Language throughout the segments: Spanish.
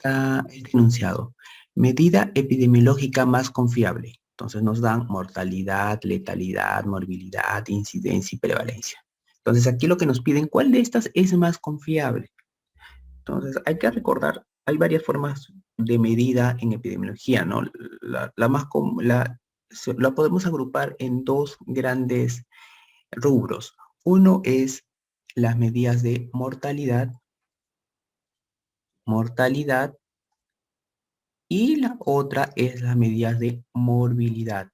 está el enunciado. Medida epidemiológica más confiable. Entonces nos dan mortalidad, letalidad, morbilidad, incidencia y prevalencia. Entonces aquí lo que nos piden, ¿cuál de estas es más confiable? Entonces hay que recordar, hay varias formas de medida en epidemiología, ¿no? La podemos agrupar en dos grandes rubros. Uno es las medidas de mortalidad, y la otra es las medidas de morbilidad.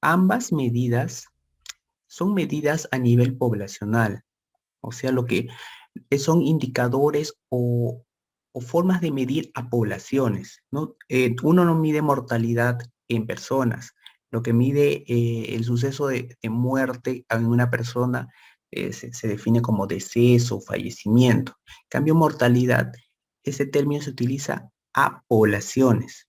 Ambas medidas son medidas a nivel poblacional, o sea, lo que son indicadores o formas de medir a poblaciones, ¿no? Uno no mide mortalidad en personas, lo que mide el suceso de muerte en una persona se define como deceso, fallecimiento. En cambio, mortalidad, ese término se utiliza a poblaciones.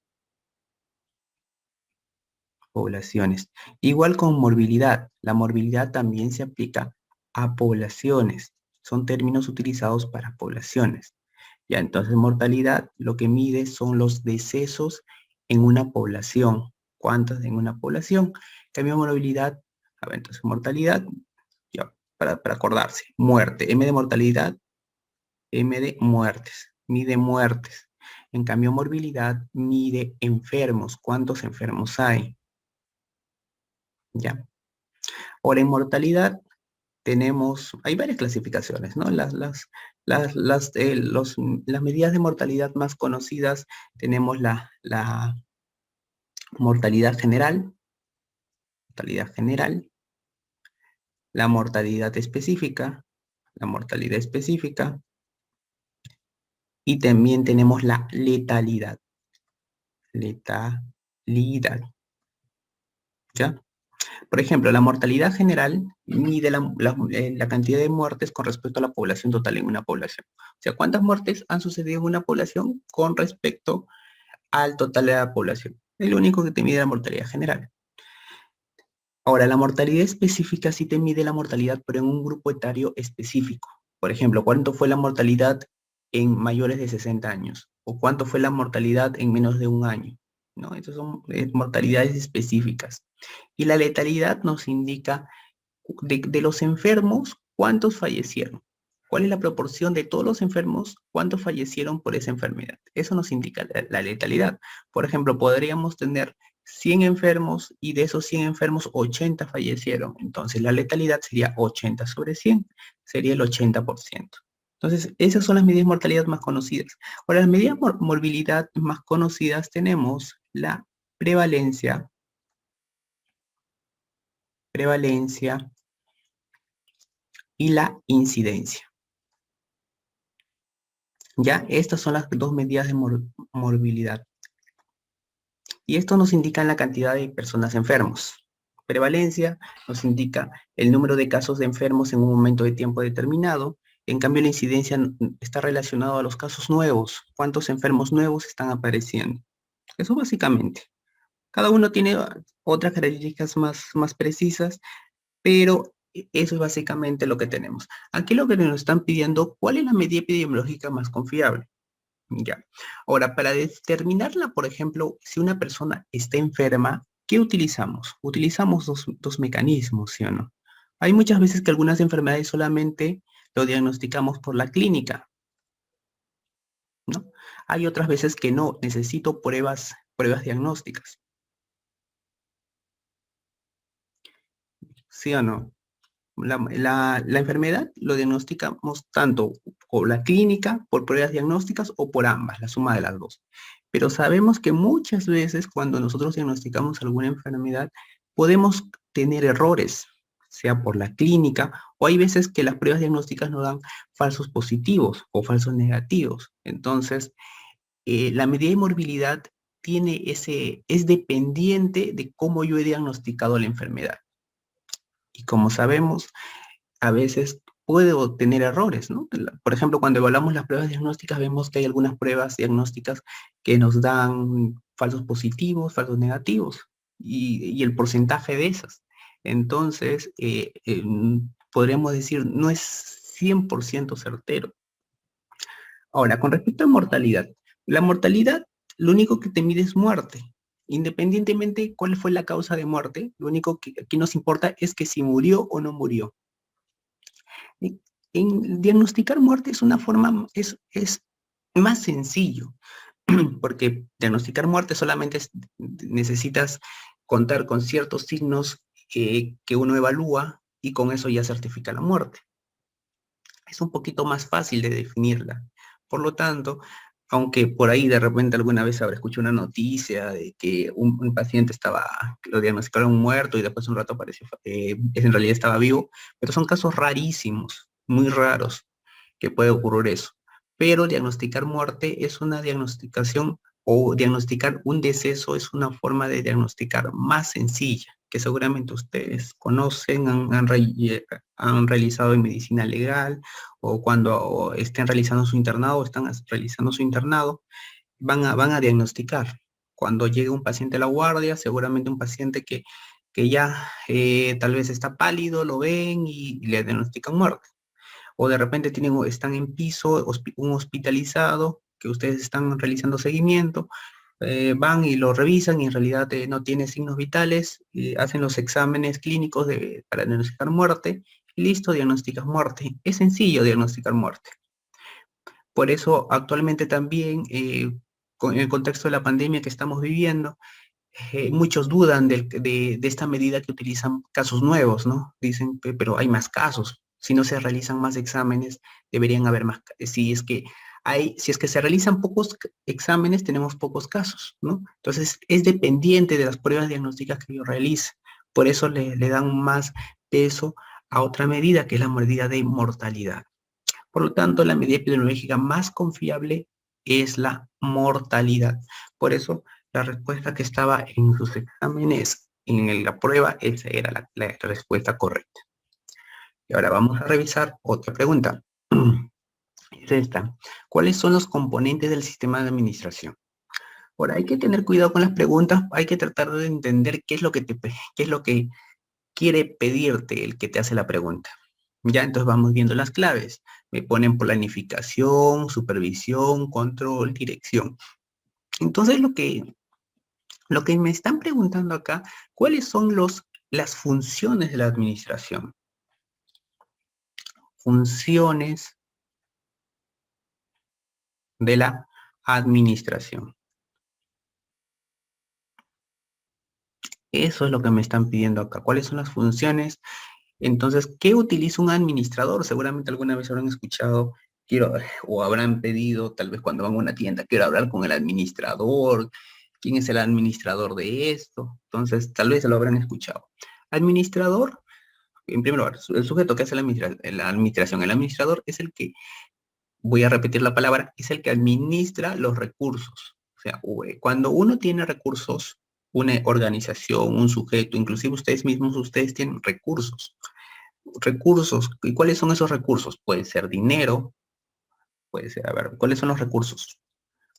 Igual con morbilidad, la morbilidad también se aplica a poblaciones. Son términos utilizados para poblaciones. Ya, entonces mortalidad lo que mide son los decesos en una población. ¿Cuántos en una población? Cambio morbilidad. A ver, entonces mortalidad, ya, para acordarse. Muerte, M de mortalidad, M de muertes. Mide muertes. En cambio morbilidad mide enfermos. ¿Cuántos enfermos hay? Ya. Ahora en mortalidad hay varias clasificaciones, ¿no? Las medidas de mortalidad más conocidas tenemos la mortalidad general, la mortalidad específica, y también tenemos la letalidad, ¿ya? Por ejemplo, la mortalidad general mide la cantidad de muertes con respecto a la población total en una población. O sea, ¿cuántas muertes han sucedido en una población con respecto al total de la población? Es lo único que te mide la mortalidad general. Ahora, la mortalidad específica sí te mide la mortalidad, pero en un grupo etario específico. Por ejemplo, ¿cuánto fue la mortalidad en mayores de 60 años? ¿O cuánto fue la mortalidad en menos de un año? ¿No? Estas son mortalidades específicas. Y la letalidad nos indica de los enfermos, ¿cuántos fallecieron? ¿Cuál es la proporción de todos los enfermos? ¿Cuántos fallecieron por esa enfermedad? Eso nos indica la letalidad. Por ejemplo, podríamos tener 100 enfermos y de esos 100 enfermos, 80 fallecieron. Entonces, la letalidad sería 80 sobre 100, sería el 80%. Entonces, esas son las medidas de mortalidad más conocidas. Ahora, las medidas de morbilidad más conocidas tenemos la prevalencia, y la incidencia. Ya, estas son las dos medidas de morbilidad. Y esto nos indica la cantidad de personas enfermos. Prevalencia nos indica el número de casos de enfermos en un momento de tiempo determinado. En cambio, la incidencia está relacionada a los casos nuevos. ¿Cuántos enfermos nuevos están apareciendo? Eso básicamente. Cada uno tiene otras características más precisas, pero eso es básicamente lo que tenemos. Aquí lo que nos están pidiendo, ¿cuál es la medida epidemiológica más confiable? Ya. Ahora, para determinarla, por ejemplo, si una persona está enferma, ¿qué utilizamos? Utilizamos dos mecanismos, ¿sí o no? Hay muchas veces que algunas enfermedades solamente lo diagnosticamos por la clínica, ¿no? Hay otras veces que no, necesito pruebas diagnósticas, ¿sí o no? La enfermedad lo diagnosticamos tanto por la clínica, por pruebas diagnósticas o por ambas, la suma de las dos. Pero sabemos que muchas veces cuando nosotros diagnosticamos alguna enfermedad, podemos tener errores, sea por la clínica, o hay veces que las pruebas diagnósticas nos dan falsos positivos o falsos negativos. Entonces, la medida de morbilidad es dependiente de cómo yo he diagnosticado la enfermedad. Y como sabemos, a veces puedo tener errores, ¿no? Por ejemplo, cuando evaluamos las pruebas diagnósticas, vemos que hay algunas pruebas diagnósticas que nos dan falsos positivos, falsos negativos, y el porcentaje de esas. Entonces, podríamos decir, no es 100% certero. Ahora, con respecto a mortalidad, la mortalidad, lo único que te mide es muerte. Independientemente cuál fue la causa de muerte, lo único que aquí nos importa es que si murió o no murió. En diagnosticar muerte es una forma, es más sencillo, porque diagnosticar muerte solamente necesitas contar con ciertos signos que uno evalúa y con eso ya certifica la muerte. Es un poquito más fácil de definirla. Por lo tanto, aunque por ahí de repente alguna vez habrá escuchado una noticia de que un paciente lo diagnosticaron muerto y después un rato apareció, en realidad estaba vivo, pero son casos rarísimos, muy raros, que puede ocurrir eso. Pero diagnosticar muerte es una diagnosticación o diagnosticar un deceso es una forma de diagnosticar más sencilla, que seguramente ustedes conocen, han realizado en medicina legal o cuando estén realizando su internado o están realizando su internado, van a diagnosticar. Cuando llega un paciente a la guardia, seguramente un paciente que ya tal vez está pálido, lo ven y le diagnostican muerte. O de repente están en piso, un hospitalizado, que ustedes están realizando seguimiento, van y lo revisan y en realidad no tiene signos vitales, hacen los exámenes clínicos para diagnosticar muerte, y listo, diagnosticas muerte. Es sencillo diagnosticar muerte. Por eso actualmente también, con el contexto de la pandemia que estamos viviendo, muchos dudan de esta medida que utilizan casos nuevos, ¿no? Dicen, pero hay más casos. Si no se realizan más exámenes, deberían haber más. Si es que se realizan pocos exámenes, tenemos pocos casos, ¿no? Entonces, es dependiente de las pruebas diagnósticas que yo realice. Por eso le dan más peso a otra medida, que es la medida de mortalidad. Por lo tanto, la medida epidemiológica más confiable es la mortalidad. Por eso, la respuesta que estaba en sus exámenes, en la prueba, esa era la respuesta correcta. Y ahora vamos a revisar otra pregunta. Es esta. ¿Cuáles son los componentes del sistema de administración? Ahora, hay que tener cuidado con las preguntas, hay que tratar de entender qué es lo que qué es lo que quiere pedirte el que te hace la pregunta. Ya, entonces vamos viendo las claves. Me ponen planificación, supervisión, control, dirección. Entonces lo que me están preguntando acá, ¿cuáles son las funciones de la administración? Funciones de la administración. Eso es lo que me están pidiendo acá. ¿Cuáles son las funciones? Entonces, ¿qué utiliza un administrador? Seguramente alguna vez habrán escuchado, o habrán pedido, tal vez cuando van a una tienda, quiero hablar con el administrador, quién es el administrador de esto. Entonces, tal vez lo habrán escuchado. Administrador, en primer lugar, el sujeto que hace la administración. El administrador es el que, voy a repetir la palabra, es el que administra los recursos. O sea, cuando uno tiene recursos, una organización, un sujeto, inclusive ustedes mismos, ustedes tienen recursos. Recursos, ¿y cuáles son esos recursos? Puede ser dinero, puede ser, a ver, ¿cuáles son los recursos?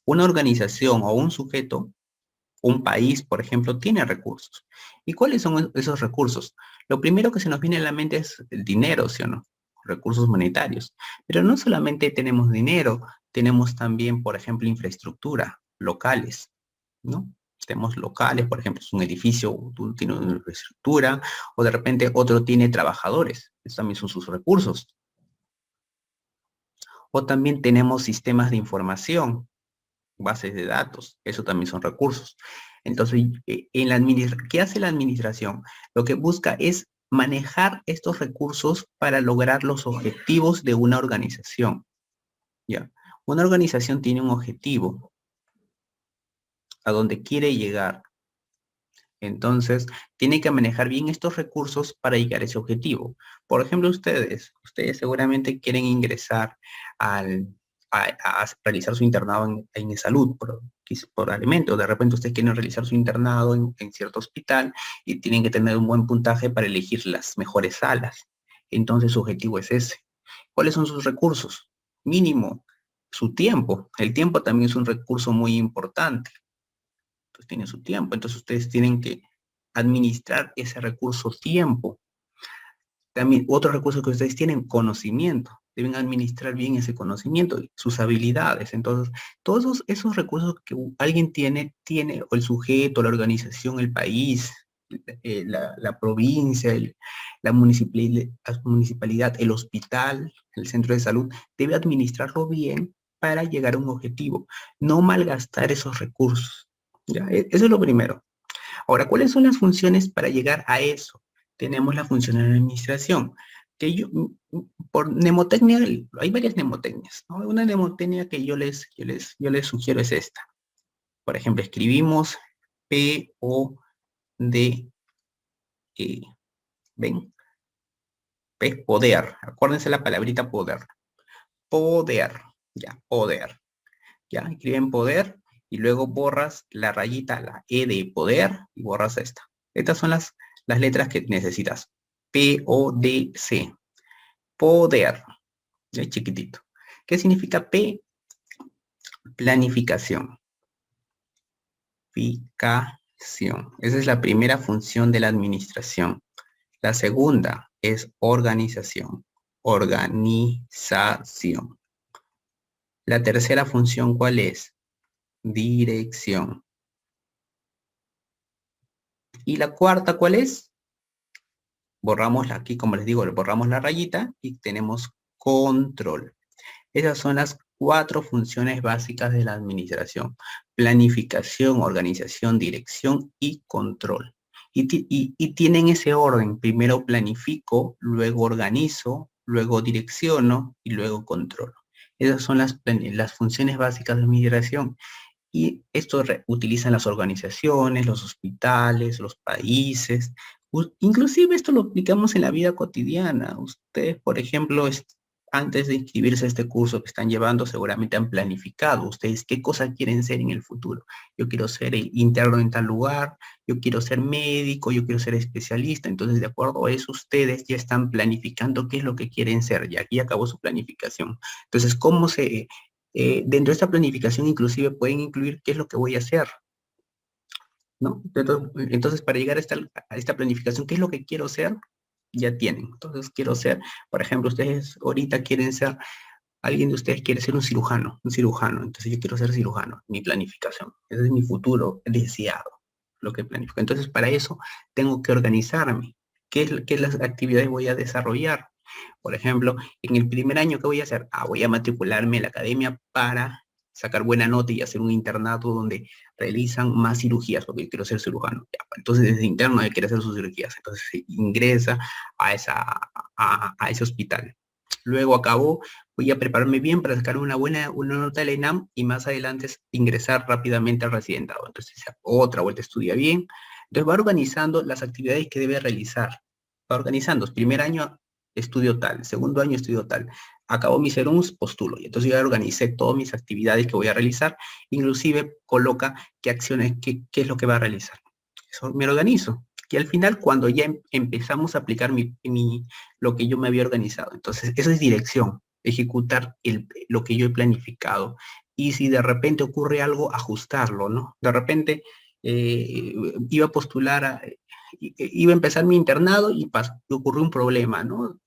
Una organización o un sujeto, un país, por ejemplo, tiene recursos. ¿Y cuáles son esos recursos? Lo primero que se nos viene a la mente es el dinero, ¿sí o no? Recursos monetarios. Pero no solamente tenemos dinero, tenemos también, por ejemplo, infraestructura, locales, ¿no? Tenemos locales, por ejemplo, es un edificio, tiene una infraestructura, o de repente otro tiene trabajadores, esos también son sus recursos. O también tenemos sistemas de información, bases de datos, eso también son recursos. Entonces, ¿qué hace la administración? Lo que busca es manejar estos recursos para lograr los objetivos de una organización. ¿Ya? Una organización tiene un objetivo a donde quiere llegar. Entonces, tiene que manejar bien estos recursos para llegar a ese objetivo. Por ejemplo, ustedes seguramente quieren ingresar a realizar su internado en salud por alimentos. De repente ustedes quieren realizar su internado en cierto hospital y tienen que tener un buen puntaje para elegir las mejores salas. Entonces, su objetivo es ese. ¿Cuáles son sus recursos? Mínimo, su tiempo. El tiempo también es un recurso muy importante. Pues tiene su tiempo, entonces ustedes tienen que administrar ese recurso tiempo. También otro recurso que ustedes tienen, conocimiento. deben administrar bien ese conocimiento, sus habilidades. Entonces, todos esos recursos que alguien tiene, o el sujeto, la organización, el país, la provincia, la municipalidad, el hospital, el centro de salud, debe administrarlo bien para llegar a un objetivo, no malgastar esos recursos. ¿Ya? Eso es lo primero. Ahora, ¿cuáles son las funciones para llegar a eso? Tenemos la función de la administración, que por mnemotecnia, hay varias mnemotecnias, ¿no? Una mnemotecnia que yo les sugiero es esta. Por ejemplo, escribimos P-O-D-E. ¿Ven? P, poder. Acuérdense la palabrita poder. Poder. Ya, poder. Ya, escriben poder y luego borras la rayita, la E de poder, y borras esta. Estas son las letras que necesitas. P-O-D-C. Poder. Es chiquitito. ¿Qué significa P? Planificación. Planificación. Esa es la primera función de la administración. La segunda es organización. Organización. La tercera función, ¿cuál es? Dirección. Y la cuarta, ¿cuál es? Borramos aquí, como les digo, borramos la rayita y tenemos control. Esas son las 4 funciones básicas de la administración: planificación, organización, dirección y control. Y tienen ese orden: primero planifico, luego organizo, luego direcciono y luego controlo. Esas son las funciones básicas de administración. Y esto utilizan las organizaciones, los hospitales, los países. Inclusive esto lo aplicamos en la vida cotidiana. Ustedes, por ejemplo, antes de inscribirse a este curso que están llevando, seguramente han planificado ustedes qué cosa quieren ser en el futuro. Yo quiero ser interno en tal lugar, yo quiero ser médico, yo quiero ser especialista. Entonces, de acuerdo a eso, ustedes ya están planificando qué es lo que quieren ser. Y aquí acabó su planificación. Entonces, dentro de esta planificación inclusive pueden incluir qué es lo que voy a hacer, ¿no? Entonces, para llegar a esta planificación, ¿qué es lo que quiero ser? Ya tienen. Entonces, quiero ser, por ejemplo, ustedes ahorita quieren ser, alguien de ustedes quiere ser un cirujano. Entonces, yo quiero ser cirujano, mi planificación. Ese es mi futuro deseado, lo que planifico. Entonces, para eso tengo que organizarme. ¿Qué las actividades voy a desarrollar? Por ejemplo, en el primer año, ¿qué voy a hacer? Voy a matricularme en la academia para sacar buena nota y hacer un internato donde realizan más cirugías, porque yo quiero ser cirujano. Ya, entonces, desde interno él quiere hacer sus cirugías. Entonces, ingresa a ese hospital. Luego acabó, voy a prepararme bien para sacar una nota de la ENAM y más adelante ingresar rápidamente al residentado. Entonces, otra vuelta estudia bien. Entonces, va organizando las actividades que debe realizar. Va organizando. Primer año estudio tal, segundo año estudio tal. Acabó mi serums, postulo. Y entonces yo ya organicé todas mis actividades que voy a realizar. Inclusive coloca qué acciones, qué es lo que va a realizar. Eso me organizo. Y al final, cuando ya empezamos a aplicar lo que yo me había organizado. Entonces, eso es dirección, ejecutar lo que yo he planificado. Y si de repente ocurre algo, ajustarlo, ¿no? De repente iba a postular, iba a empezar mi internado y ocurrió un problema, ¿no?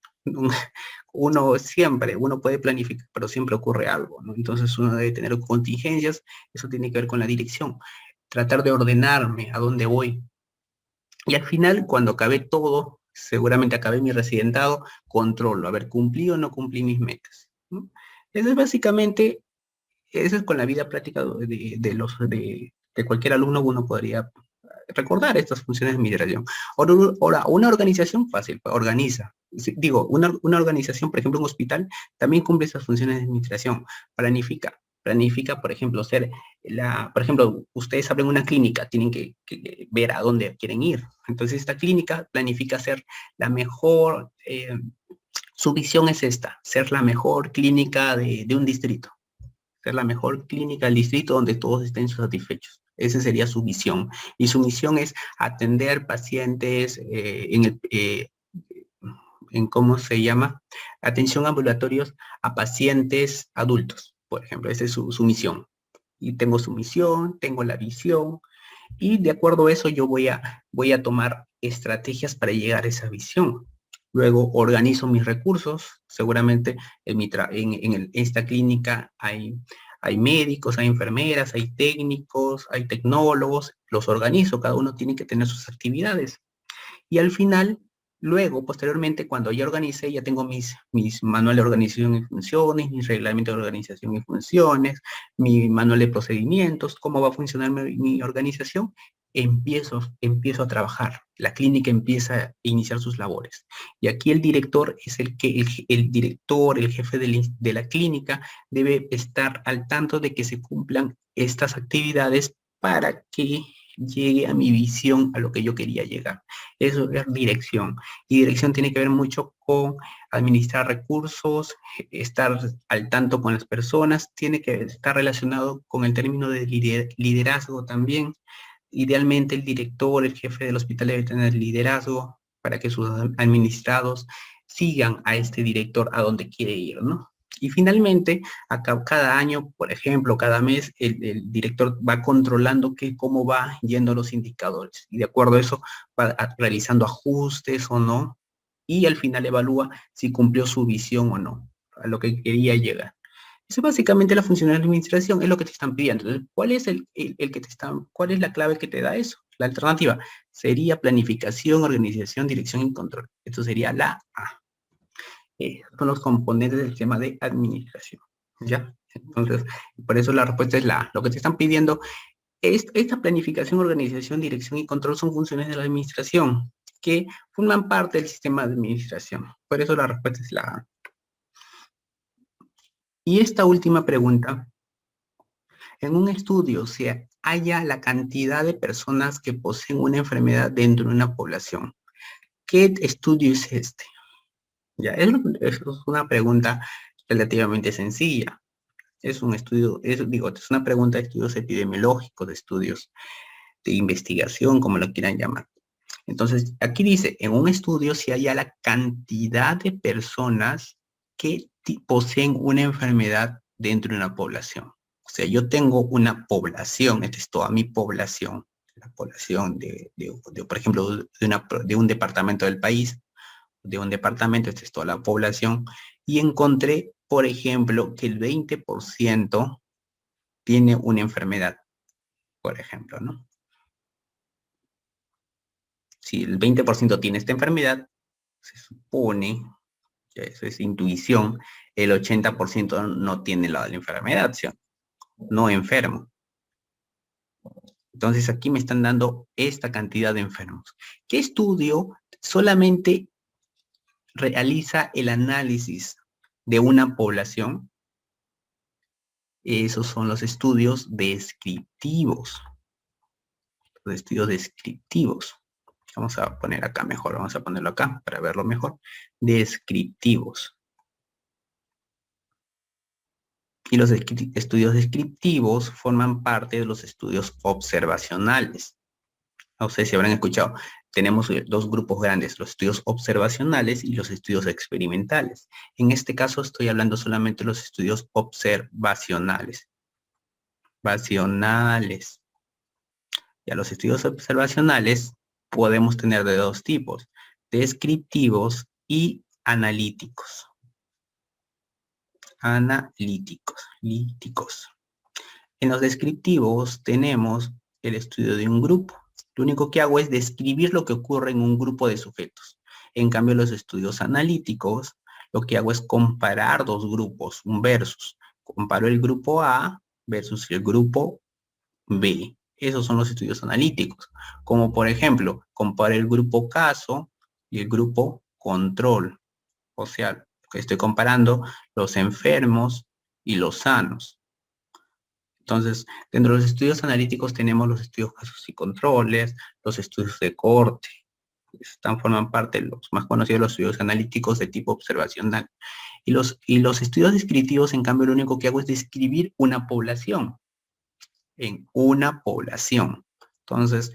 Uno puede planificar, pero siempre ocurre algo, ¿no? Entonces uno debe tener contingencias. Eso tiene que ver con la dirección. Tratar de ordenarme a dónde voy. Y al final, cuando acabé todo, seguramente acabé mi residentado, controlo, a ver, ¿cumplí o no cumplí mis metas? ¿No? Eso es básicamente, eso es con la vida práctica de cualquier alumno. Uno podría recordar estas funciones de migración. Ahora, una organización fácil, organiza. Digo, una organización, por ejemplo, un hospital, también cumple esas funciones de administración. Planifica, por ejemplo, por ejemplo, ustedes abren una clínica, tienen que ver a dónde quieren ir. Entonces, esta clínica planifica ser la mejor, su visión es esta: ser la mejor clínica de un distrito, ser la mejor clínica del distrito donde todos estén satisfechos. Esa sería su visión. Y su misión es atender pacientes en ¿cómo se llama? Atención ambulatorios a pacientes adultos, por ejemplo. Esa es su misión. Y tengo su misión, tengo la visión, y de acuerdo a eso yo voy a tomar estrategias para llegar a esa visión. Luego organizo mis recursos. Seguramente en esta clínica hay médicos, hay enfermeras, hay técnicos, hay tecnólogos. Los organizo, cada uno tiene que tener sus actividades. Y al final, luego, posteriormente, cuando ya organicé, ya tengo mis manuales de organización y funciones, mis reglamentos de organización y funciones, mi manual de procedimientos, cómo va a funcionar mi organización, empiezo a trabajar. La clínica empieza a iniciar sus labores. Y aquí el director es el director, el jefe de la clínica, debe estar al tanto de que se cumplan estas actividades para que llegue a mi visión, a lo que yo quería llegar. Eso es dirección. Y dirección tiene que ver mucho con administrar recursos, estar al tanto con las personas, tiene que estar relacionado con el término de liderazgo también. Idealmente el director, el jefe del hospital debe tener liderazgo para que sus administrados sigan a este director a donde quiere ir, ¿no? Y finalmente, acá, cada año, por ejemplo, cada mes, el director va controlando cómo va yendo los indicadores. Y de acuerdo a eso, va realizando ajustes o no. Y al final evalúa si cumplió su visión o no, a lo que quería llegar. Eso es básicamente la función de la administración, es lo que te están pidiendo. Entonces, ¿cuál es cuál es la clave que te da eso? La alternativa sería planificación, organización, dirección y control. Esto sería la A. Son los componentes del sistema de administración. ¿Ya? Entonces, por eso la respuesta es la A. Lo que te están pidiendo es esta planificación, organización, dirección y control son funciones de la administración que forman parte del sistema de administración. Por eso la respuesta es la A. Y esta última pregunta, en un estudio se halla la cantidad de personas que poseen una enfermedad dentro de una población. ¿Qué estudio es este? Ya, es una pregunta relativamente sencilla. Es un estudio, es una pregunta de estudios epidemiológicos, de estudios de investigación, como lo quieran llamar. Entonces, aquí dice, en un estudio se halla la cantidad de personas que poseen una enfermedad dentro de una población. O sea, yo tengo una población, esta es toda mi población, la población por ejemplo, de un departamento del país, de un departamento, esta es toda la población, y encontré, por ejemplo, que el 20% tiene una enfermedad, por ejemplo, ¿no? Si el 20% tiene esta enfermedad, se supone, que eso es intuición, el 80% no tiene la enfermedad, ¿sí? No enfermo. Entonces aquí me están dando esta cantidad de enfermos. ¿Qué estudio solamente realiza el análisis de una población? Esos son los estudios descriptivos. Los estudios descriptivos. Vamos a poner acá mejor, vamos a ponerlo acá para verlo mejor. Descriptivos. Y los estudios descriptivos forman parte de los estudios observacionales. No sé si habrán escuchado. Tenemos dos grupos grandes, los estudios observacionales y los estudios experimentales. En este caso estoy hablando solamente de los estudios observacionales. Ya los estudios observacionales podemos tener de dos tipos, descriptivos y analíticos. Analíticos. En los descriptivos tenemos el estudio de un grupo. Lo único que hago es describir lo que ocurre en un grupo de sujetos. En cambio, los estudios analíticos, lo que hago es comparar dos grupos, un versus. Comparo el grupo A versus el grupo B. Esos son los estudios analíticos. Como por ejemplo, comparo el grupo caso y el grupo control. O sea, que estoy comparando los enfermos y los sanos. Entonces, dentro de los estudios analíticos tenemos los estudios casos y controles, los estudios de corte. Forman parte de los más conocidos, los estudios analíticos de tipo observacional. Y los estudios descriptivos, en cambio, lo único que hago es describir una población. En una población. Entonces,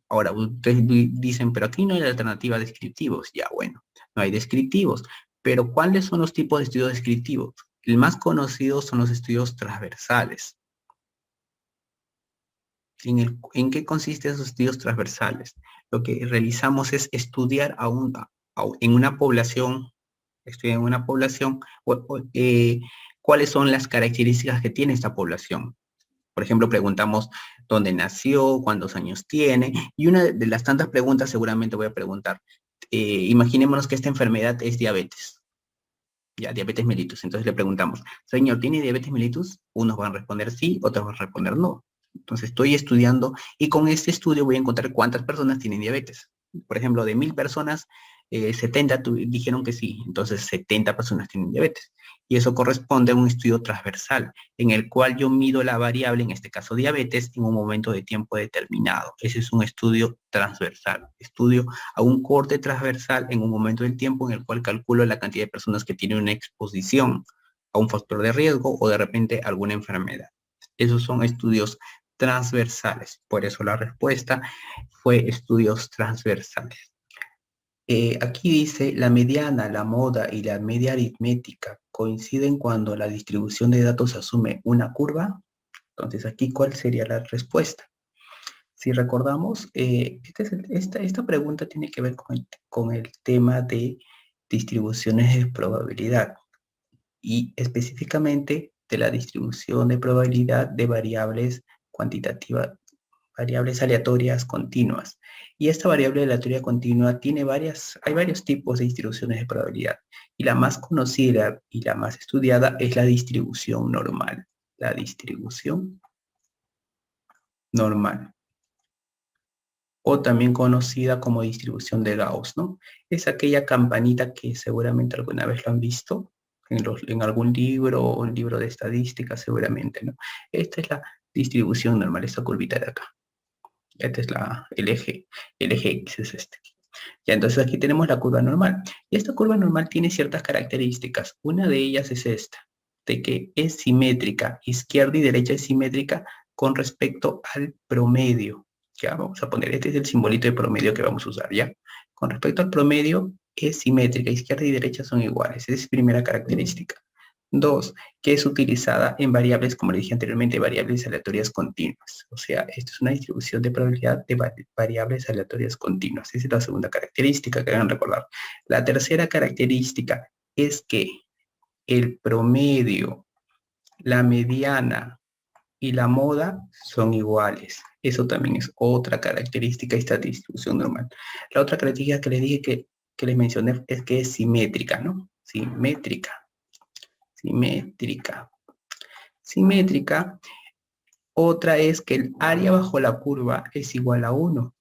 ahora ustedes dicen, pero aquí no hay alternativa a descriptivos. Ya, bueno, no hay descriptivos. Pero ¿cuáles son los tipos de estudios descriptivos? El más conocido son los estudios transversales. ¿En qué consisten esos estudios transversales? Lo que realizamos es estudiar en una población, estoy en una población, ¿cuáles son las características que tiene esta población? Por ejemplo, preguntamos dónde nació, cuántos años tiene, y una de las tantas preguntas seguramente voy a preguntar, imaginémonos que esta enfermedad es diabetes, ya, diabetes mellitus. Entonces le preguntamos, señor, ¿tiene diabetes mellitus? Unos van a responder sí, otros van a responder no. Entonces estoy estudiando y con este estudio voy a encontrar cuántas personas tienen diabetes. Por ejemplo, de 1000 personas, 70 dijeron que sí, entonces 70 personas tienen diabetes. Y eso corresponde a un estudio transversal, en el cual yo mido la variable, en este caso diabetes, en un momento de tiempo determinado. Ese es un estudio transversal. Estudio a un corte transversal en un momento del tiempo en el cual calculo la cantidad de personas que tienen una exposición a un factor de riesgo o de repente alguna enfermedad. Esos son estudios transversales. Por eso la respuesta fue estudios transversales. Aquí dice, la mediana, la moda y la media aritmética coinciden cuando la distribución de datos asume una curva. Entonces, aquí, ¿cuál sería la respuesta? Si recordamos, esta pregunta tiene que ver con el tema de distribuciones de probabilidad y específicamente de la distribución de probabilidad de variables cuantitativas, variables aleatorias continuas. Y esta variable aleatoria continua hay varios tipos de distribuciones de probabilidad. Y la más conocida y la más estudiada es la distribución normal. La distribución normal. O también conocida como distribución de Gauss, ¿no? Es aquella campanita que seguramente alguna vez lo han visto en algún libro o un libro de estadística, seguramente, ¿no? Esta es la distribución normal, esta curvita de acá. Este es el eje X es este. Ya, entonces aquí tenemos la curva normal. Y esta curva normal tiene ciertas características. Una de ellas es esta, de que es simétrica, izquierda y derecha es simétrica con respecto al promedio. Ya, vamos a poner, este es el simbolito de promedio que vamos a usar, ¿ya? Con respecto al promedio, es simétrica, izquierda y derecha son iguales. Esa es primera característica. Dos, que es utilizada en variables, como le dije anteriormente, variables aleatorias continuas. O sea, esto es una distribución de probabilidad de variables aleatorias continuas. Esa es la segunda característica que deben recordar. La tercera característica es que el promedio, la mediana y la moda son iguales. Eso también es otra característica de esta distribución normal. La otra característica que les dije que les mencioné es que es simétrica, ¿no? Simétrica. Simétrica. Simétrica. Otra es que el área bajo la curva es igual a 1.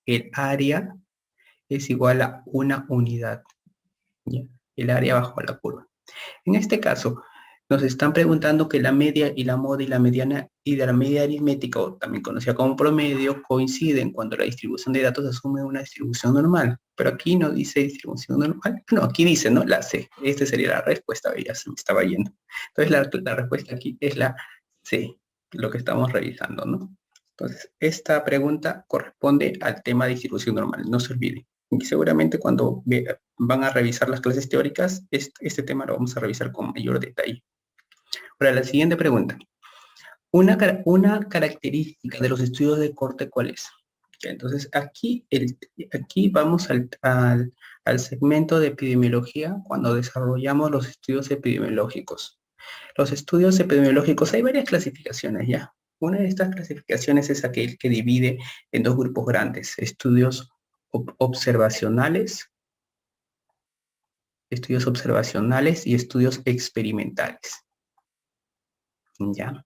El área es igual a una unidad. ¿Ya? El área bajo la curva. En este caso, nos están preguntando que la media y la moda y la mediana y de la media aritmética, o también conocida como promedio, coinciden cuando la distribución de datos asume una distribución normal. Pero aquí no dice distribución normal. No, aquí dice, ¿no? La C. Esta sería la respuesta, ya se me estaba yendo. Entonces la respuesta aquí es la C, lo que estamos revisando, ¿no? Entonces, esta pregunta corresponde al tema de distribución normal, no se olviden. Y seguramente cuando van a revisar las clases teóricas, este tema lo vamos a revisar con mayor detalle. Ahora, la siguiente pregunta. Una característica de los estudios de corte, ¿cuál es? Ya, entonces, aquí vamos al segmento de epidemiología cuando desarrollamos los estudios epidemiológicos. Los estudios epidemiológicos, hay varias clasificaciones ya. Una de estas clasificaciones es aquel que divide en dos grupos grandes, estudios observacionales y estudios experimentales. ¿Ya?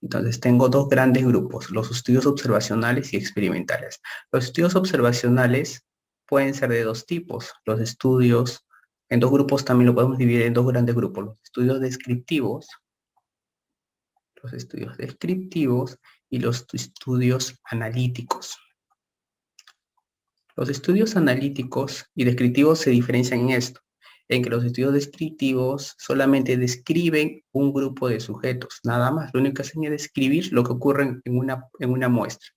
Entonces tengo dos grandes grupos, los estudios observacionales y experimentales. Los estudios observacionales pueden ser de dos tipos. Los estudios, en dos grupos también lo podemos dividir en dos grandes grupos. Los estudios descriptivos y los estudios analíticos. Los estudios analíticos y descriptivos se diferencian en esto, en que los estudios descriptivos solamente describen un grupo de sujetos, nada más. Lo único que hacen es describir lo que ocurre en una muestra.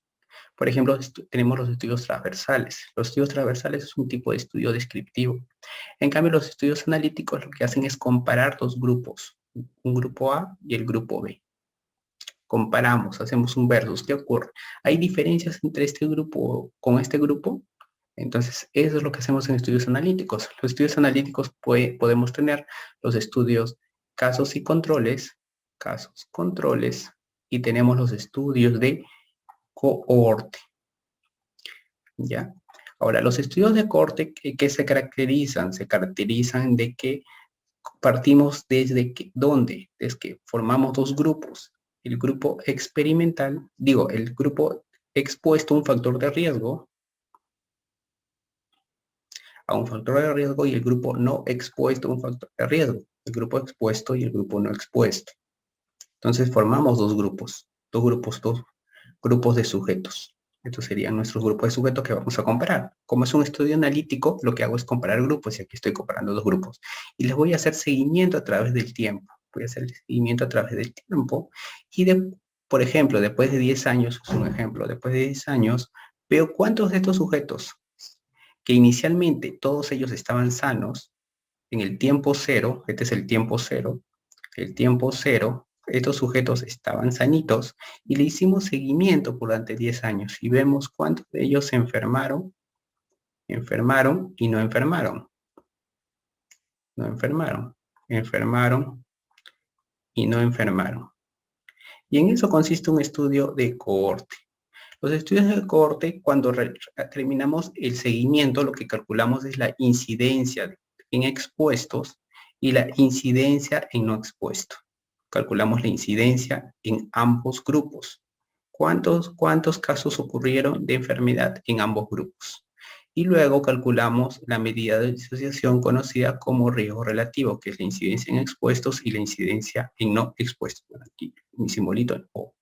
Por ejemplo, tenemos los estudios transversales. Los estudios transversales es un tipo de estudio descriptivo. En cambio, los estudios analíticos lo que hacen es comparar dos grupos, un grupo A y el grupo B. Comparamos, hacemos un versus. ¿Qué ocurre? ¿Hay diferencias entre este grupo con este grupo? Entonces, eso es lo que hacemos en estudios analíticos. Los estudios analíticos podemos tener los estudios casos, controles, y tenemos los estudios de cohorte, ¿ya? Ahora, los estudios de cohorte, ¿qué se caracterizan? Se caracterizan de que partimos desde ¿dónde? Es que formamos dos grupos. El grupo experimental, el grupo expuesto a un factor de riesgo, y el grupo no expuesto a un factor de riesgo. El grupo expuesto y el grupo no expuesto. Entonces formamos dos grupos de sujetos. Estos serían nuestros grupos de sujetos que vamos a comparar. Como es un estudio analítico, lo que hago es comparar grupos, y aquí estoy comparando dos grupos. Y les voy a hacer seguimiento a través del tiempo. Voy a hacer el seguimiento a través del tiempo. Y, por ejemplo, después de 10 años, es un ejemplo, después de 10 años, veo cuántos de estos sujetos, que inicialmente todos ellos estaban sanos, en el tiempo cero, este es el tiempo cero, estos sujetos estaban sanitos y le hicimos seguimiento durante 10 años y vemos cuántos de ellos se enfermaron y no enfermaron, enfermaron y no enfermaron. Y en eso consiste un estudio de cohorte. Los estudios de cohorte, cuando terminamos el seguimiento, lo que calculamos es la incidencia en expuestos y la incidencia en no expuestos. Calculamos la incidencia en ambos grupos. ¿Cuántos casos ocurrieron de enfermedad en ambos grupos? Y luego calculamos la medida de disociación conocida como riesgo relativo, que es la incidencia en expuestos y la incidencia en no expuestos. Aquí mi simbolito en O.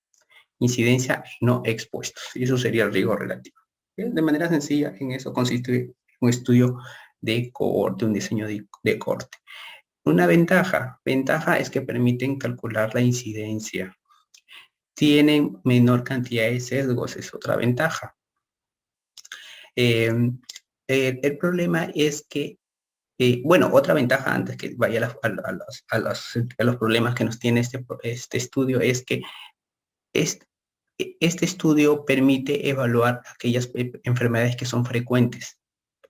Incidencia no expuestos. Y eso sería el riesgo relativo. De manera sencilla, en eso consiste un estudio de cohorte, un diseño de cohorte. Una ventaja es que permiten calcular la incidencia. Tienen menor cantidad de sesgos, es otra ventaja. El problema es que, otra ventaja antes que vaya a los problemas que nos tiene este estudio es que este estudio permite evaluar aquellas enfermedades que son frecuentes.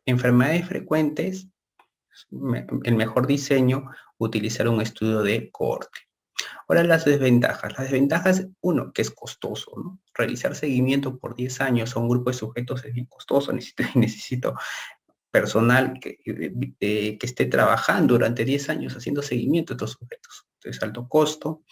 Enfermedades frecuentes, el mejor diseño, utilizar un estudio de cohorte. Ahora las desventajas. Las desventajas, uno, que es costoso, ¿no? Realizar seguimiento por 10 años a un grupo de sujetos es bien costoso. Necesito personal que esté trabajando durante 10 años haciendo seguimiento a estos sujetos. Entonces, alto costo,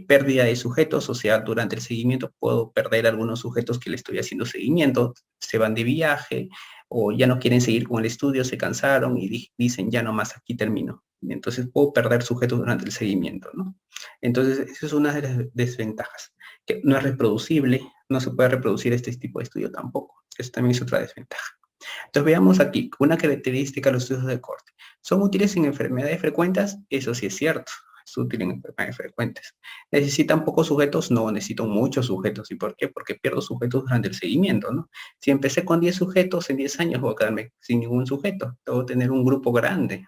pérdida de sujetos, o sea, durante el seguimiento puedo perder algunos sujetos que le estoy haciendo seguimiento, se van de viaje o ya no quieren seguir con el estudio, se cansaron y dicen, ya nomás aquí termino. Entonces puedo perder sujetos durante el seguimiento, ¿no? Entonces, esa es una de las desventajas, que no es reproducible, no se puede reproducir este tipo de estudio tampoco. Eso también es otra desventaja. Entonces veamos aquí, una característica de los estudios de cohorte. ¿Son útiles en enfermedades frecuentes? Eso sí es cierto, es útil en enfermedades frecuentes. ¿Necesitan pocos sujetos? No, necesito muchos sujetos. ¿Y por qué? Porque pierdo sujetos durante el seguimiento, ¿no? Si empecé con 10 sujetos, en 10 años voy a quedarme sin ningún sujeto. Debo tener un grupo grande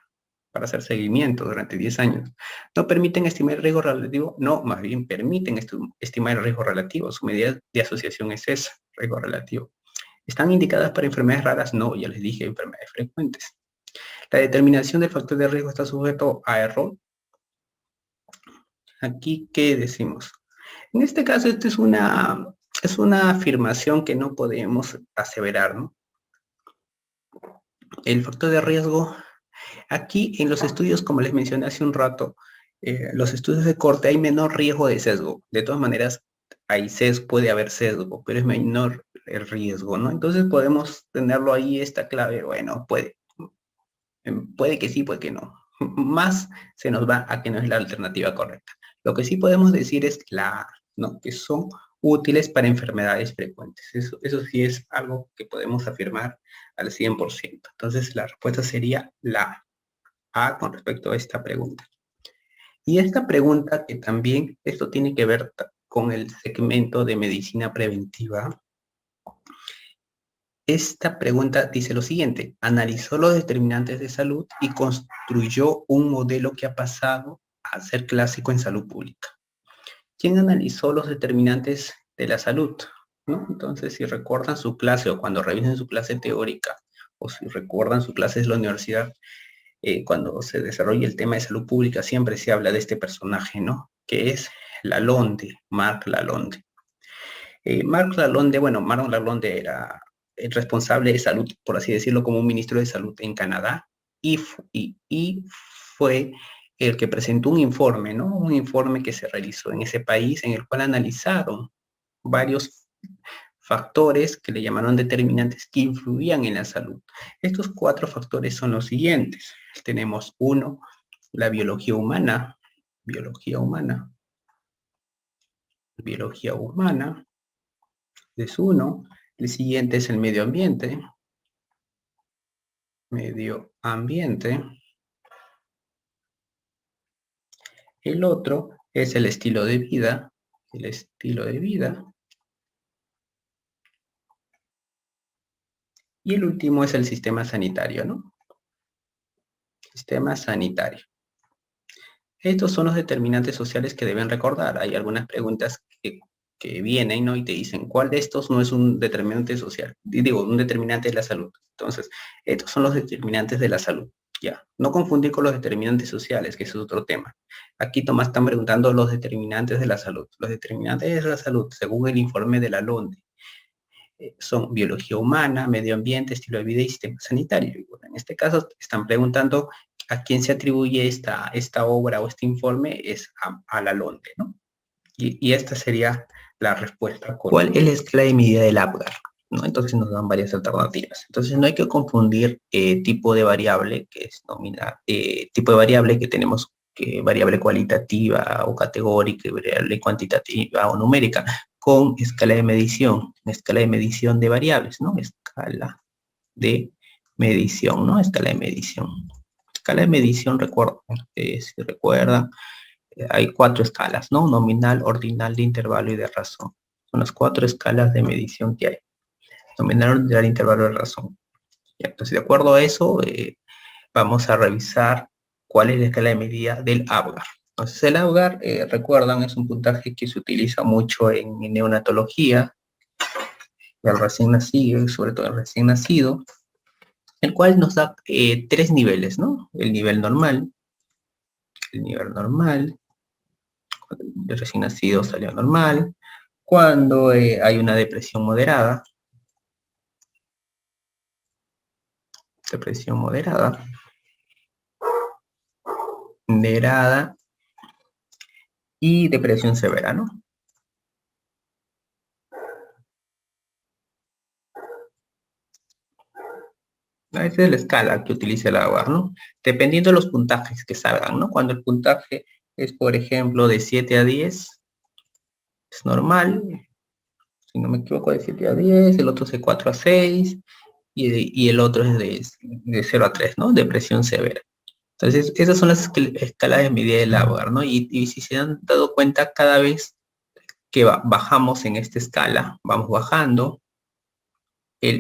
para hacer seguimiento durante 10 años. ¿No permiten estimar el riesgo relativo? No, más bien permiten estimar el riesgo relativo. Su medida de asociación es esa, riesgo relativo. ¿Están indicadas para enfermedades raras? No, ya les dije, enfermedades frecuentes. ¿La determinación del factor de riesgo está sujeto a error? Aquí, ¿qué decimos? En este caso, esta es una afirmación que no podemos aseverar, ¿no? El factor de riesgo, aquí en los estudios, como les mencioné hace un rato, los estudios de corte hay menor riesgo de sesgo. De todas maneras, puede haber sesgo, pero es menor el riesgo, ¿no? Entonces podemos tenerlo ahí, esta clave, bueno, puede que sí, puede que no. Más se nos va a que no es la alternativa correcta. Lo que sí podemos decir es ¿no? Que son útiles para enfermedades frecuentes. Eso sí es algo que podemos afirmar al 100%. Entonces la respuesta sería la A con respecto a esta pregunta. Y esta pregunta que también, esto tiene que ver con el segmento de medicina preventiva. Esta pregunta dice lo siguiente: analizó los determinantes de salud y construyó un modelo que ha pasado a ser clásico en salud pública. ¿Quién analizó los determinantes de la salud? ¿No? Entonces, si recuerdan su clase o cuando revisen su clase teórica, o si recuerdan sus clases de la universidad, cuando se desarrolla el tema de salud pública, siempre se habla de este personaje, ¿no? Que es Lalonde, Marc Lalonde. Marc Lalonde, bueno, Marc Lalonde era el responsable de salud, por así decirlo, como un ministro de salud en Canadá, y fue el que presentó un informe, ¿no? Un informe que se realizó en ese país, en el cual analizaron varios factores que le llamaron determinantes que influían en la salud. Estos 4 factores son los siguientes. Tenemos 1, la biología humana, biología humana es 1. El siguiente es el medio ambiente. El otro es el estilo de vida, y el último es el sistema sanitario, ¿no? Sistema sanitario. Estos son los determinantes sociales que deben recordar. Hay algunas preguntas que vienen, ¿no? Y te dicen, ¿cuál de estos no es un determinante social? Digo, un determinante de la salud. Entonces, estos son los determinantes de la salud. Ya, no confundir con los determinantes sociales, que es otro tema. Aquí Tomás están preguntando los determinantes de la salud. Los determinantes de la salud, según el informe de la LONDE, son biología humana, medio ambiente, estilo de vida y sistema sanitario. Y bueno, en este caso están preguntando a quién se atribuye esta obra o este informe, es a la LONDE, ¿no? Y esta sería la respuesta. ¿Cuál es la escala de medida del Apgar? ¿No? Entonces nos dan varias alternativas. Entonces no hay que confundir tipo de variable, que es tipo de variable que tenemos, variable cualitativa o categórica, variable cuantitativa o numérica, con escala de medición de variables, ¿no? Escala de medición, ¿no? Escala de medición, recuerdo, si recuerdan, hay 4 escalas, ¿no? Nominal, ordinal, de intervalo y de razón. Son las 4 escalas de medición que hay. Nominal, ordinal, intervalo y de razón. Ya, entonces, de acuerdo a eso, vamos a revisar cuál es la escala de medida del Apgar. Entonces, el Apgar, recuerdan, es un puntaje que se utiliza mucho en neonatología, el recién nacido, sobre todo el recién nacido, el cual nos da 3 niveles, ¿no? El nivel normal, el recién nacido salió normal, cuando hay una depresión moderada, y depresión severa, ¿no? Esa es la escala que utiliza el Apgar, ¿no? Dependiendo de los puntajes que salgan, ¿no? Cuando el puntaje es, por ejemplo, de 7 a 10, es normal, si no me equivoco, de 7 a 10, el otro es de 4 a 6, y el otro es de 0 a 3, ¿no? Depresión severa. Entonces, esas son las escalas de medida del Apgar, ¿no? Y si se han dado cuenta, cada vez que bajamos en esta escala, vamos bajando,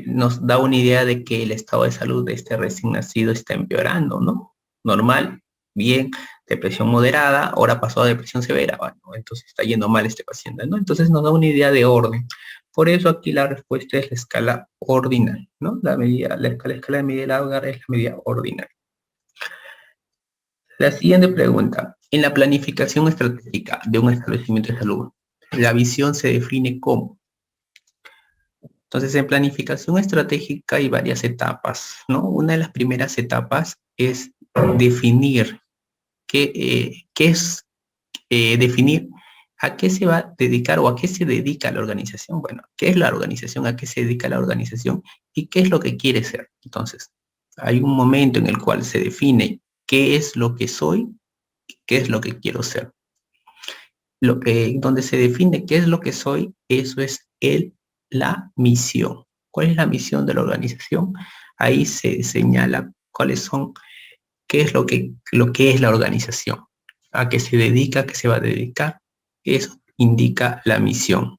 nos da una idea de que el estado de salud de este recién nacido está empeorando, ¿no? Normal, bien, depresión moderada, ahora pasó a depresión severa, bueno, entonces está yendo mal este paciente, ¿no? Entonces nos da una idea de orden. Por eso aquí la respuesta es la escala ordinal, ¿no? La escala de medida del Apgar es la medida ordinal. La siguiente pregunta. En la planificación estratégica de un establecimiento de salud, la visión se define como. Entonces, en planificación estratégica hay varias etapas, ¿no? Una de las primeras etapas es definir definir a qué se va a dedicar o a qué se dedica la organización. Bueno, ¿qué es la organización? ¿A qué se dedica la organización? ¿Y qué es lo que quiere ser? Entonces, hay un momento en el cual se define qué es lo que soy, qué es lo que quiero ser. Donde se define qué es lo que soy, eso es la misión. ¿Cuál es la misión de la organización? Ahí se señala qué es lo que es la organización, a qué se dedica, a qué se va a dedicar. Eso indica la misión.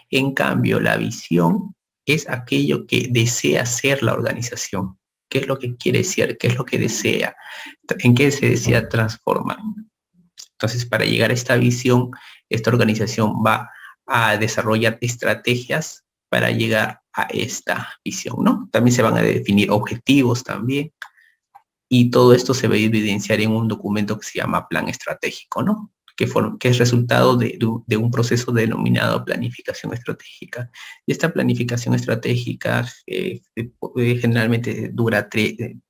En cambio, la visión es aquello que desea ser la organización. ¿Qué es lo que quiere ser? ¿Qué es lo que desea? ¿En qué se desea transformar? Entonces, para llegar a esta visión, esta organización va a desarrollar estrategias para llegar a esta visión, ¿no? También se van a definir objetivos también, y todo esto se va a evidenciar en un documento que se llama plan estratégico, ¿no? Que es resultado de un proceso denominado planificación estratégica. Y esta planificación estratégica generalmente dura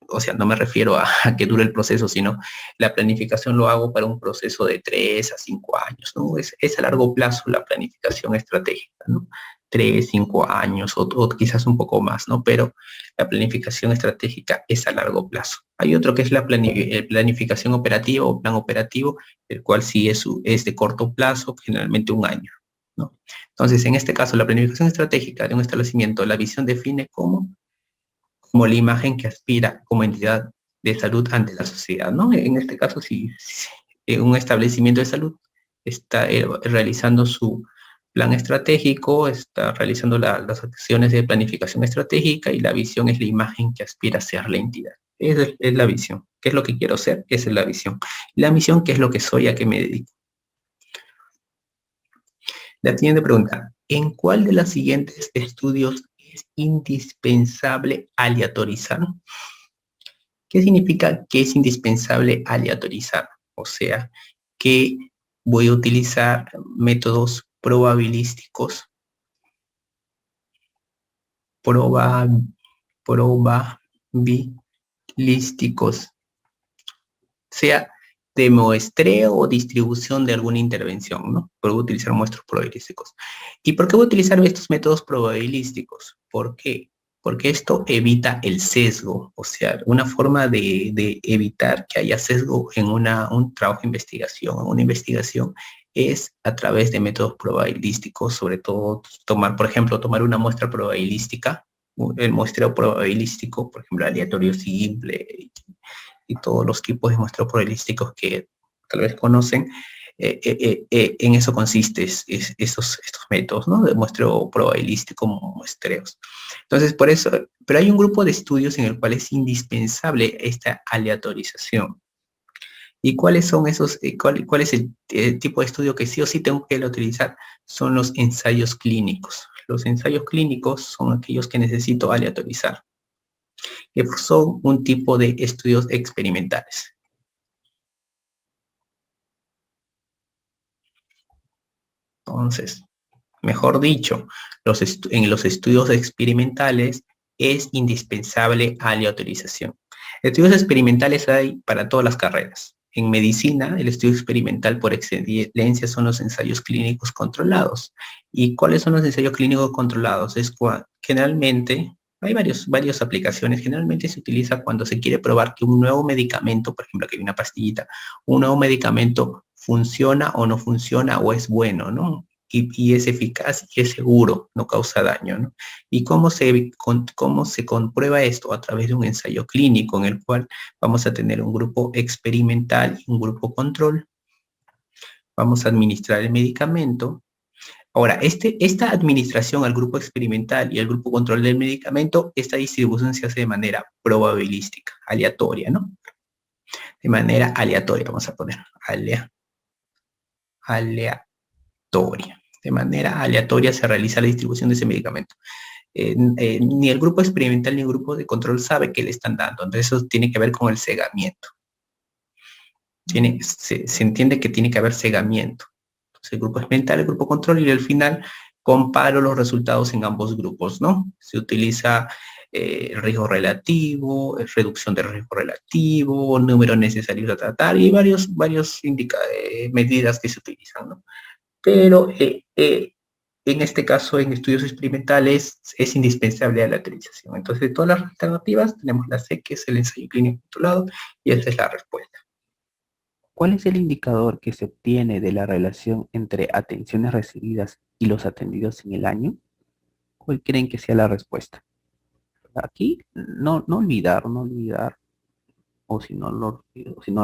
o sea, no me refiero a que dure el proceso, sino la planificación lo hago para un proceso de 3 a 5 años, ¿no? Es a largo plazo la planificación estratégica, ¿no? 3, 5 años o quizás un poco más, ¿no? Pero la planificación estratégica es a largo plazo. Hay otro que es la planificación operativa o plan operativo, el cual sí es de corto plazo, generalmente un año, ¿no? Entonces, en este caso, la planificación estratégica de un establecimiento, la visión define como la imagen que aspira como entidad de salud ante la sociedad, ¿no? En este caso, si un establecimiento de salud está realizando su plan estratégico, está realizando las acciones de planificación estratégica, y la visión es la imagen que aspira a ser la entidad. Esa es la visión. ¿Qué es lo que quiero ser? Esa es la visión. La misión, ¿qué es lo que soy? ¿A qué me dedico? La siguiente pregunta: ¿en cuál de los siguientes estudios es indispensable aleatorizar? ¿Qué significa que es indispensable aleatorizar? O sea, que voy a utilizar métodos probabilísticos, proba, probabilísticos, sea de muestreo o distribución de alguna intervención, ¿no? Pero voy a utilizar muestros probabilísticos. ¿Y por qué voy a utilizar estos métodos probabilísticos? ¿Por qué? Porque esto evita el sesgo, o sea, una forma de evitar que haya sesgo en un trabajo de investigación, en una investigación, es a través de métodos probabilísticos, sobre todo por ejemplo, tomar una muestra probabilística, el muestreo probabilístico, por ejemplo, aleatorio simple, y todos los tipos de muestreo probabilísticos que tal vez conocen, en eso consiste estos métodos, ¿no? De muestreo probabilístico, muestreos. Entonces, por eso, pero hay un grupo de estudios en el cual es indispensable esta aleatorización. ¿Y cuáles son esos, cuál es el tipo de estudio que sí o sí tengo que utilizar? Son los ensayos clínicos. Los ensayos clínicos son aquellos que necesito aleatorizar, que son un tipo de estudios experimentales. Entonces, mejor dicho, en los estudios experimentales es indispensable aleatorización. Estudios experimentales hay para todas las carreras. En medicina, el estudio experimental por excelencia son los ensayos clínicos controlados. ¿Y cuáles son los ensayos clínicos controlados? Generalmente, hay varias aplicaciones. Generalmente se utiliza cuando se quiere probar que un nuevo medicamento, por ejemplo, que hay una pastillita, un nuevo medicamento funciona o no funciona o es bueno, ¿no? Y es eficaz y es seguro, no causa daño, ¿no? ¿Y cómo se comprueba esto? A través de un ensayo clínico en el cual vamos a tener un grupo experimental y un grupo control. Vamos a administrar el medicamento. Ahora, esta administración al grupo experimental y al grupo control del medicamento, esta distribución se hace de manera probabilística, aleatoria, ¿no? De manera aleatoria, vamos a poner, aleatoria. De manera aleatoria se realiza la distribución de ese medicamento. Ni el grupo experimental ni el grupo de control sabe qué le están dando. Entonces eso tiene que ver con el cegamiento. Se entiende que tiene que haber cegamiento. Entonces el grupo experimental, el grupo control, y al final comparo los resultados en ambos grupos, ¿no? Se utiliza riesgo relativo, reducción de riesgo relativo, número necesario a tratar, y varios medidas que se utilizan, ¿no? Pero en este caso, en estudios experimentales, es indispensable la aleatorización. Entonces, de todas las alternativas, tenemos la C, que es el ensayo clínico controlado, y esa es la respuesta. ¿Cuál es el indicador que se obtiene de la relación entre atenciones recibidas y los atendidos en el año? ¿Cuál creen que sea la respuesta? Aquí no olvidar, o si no lo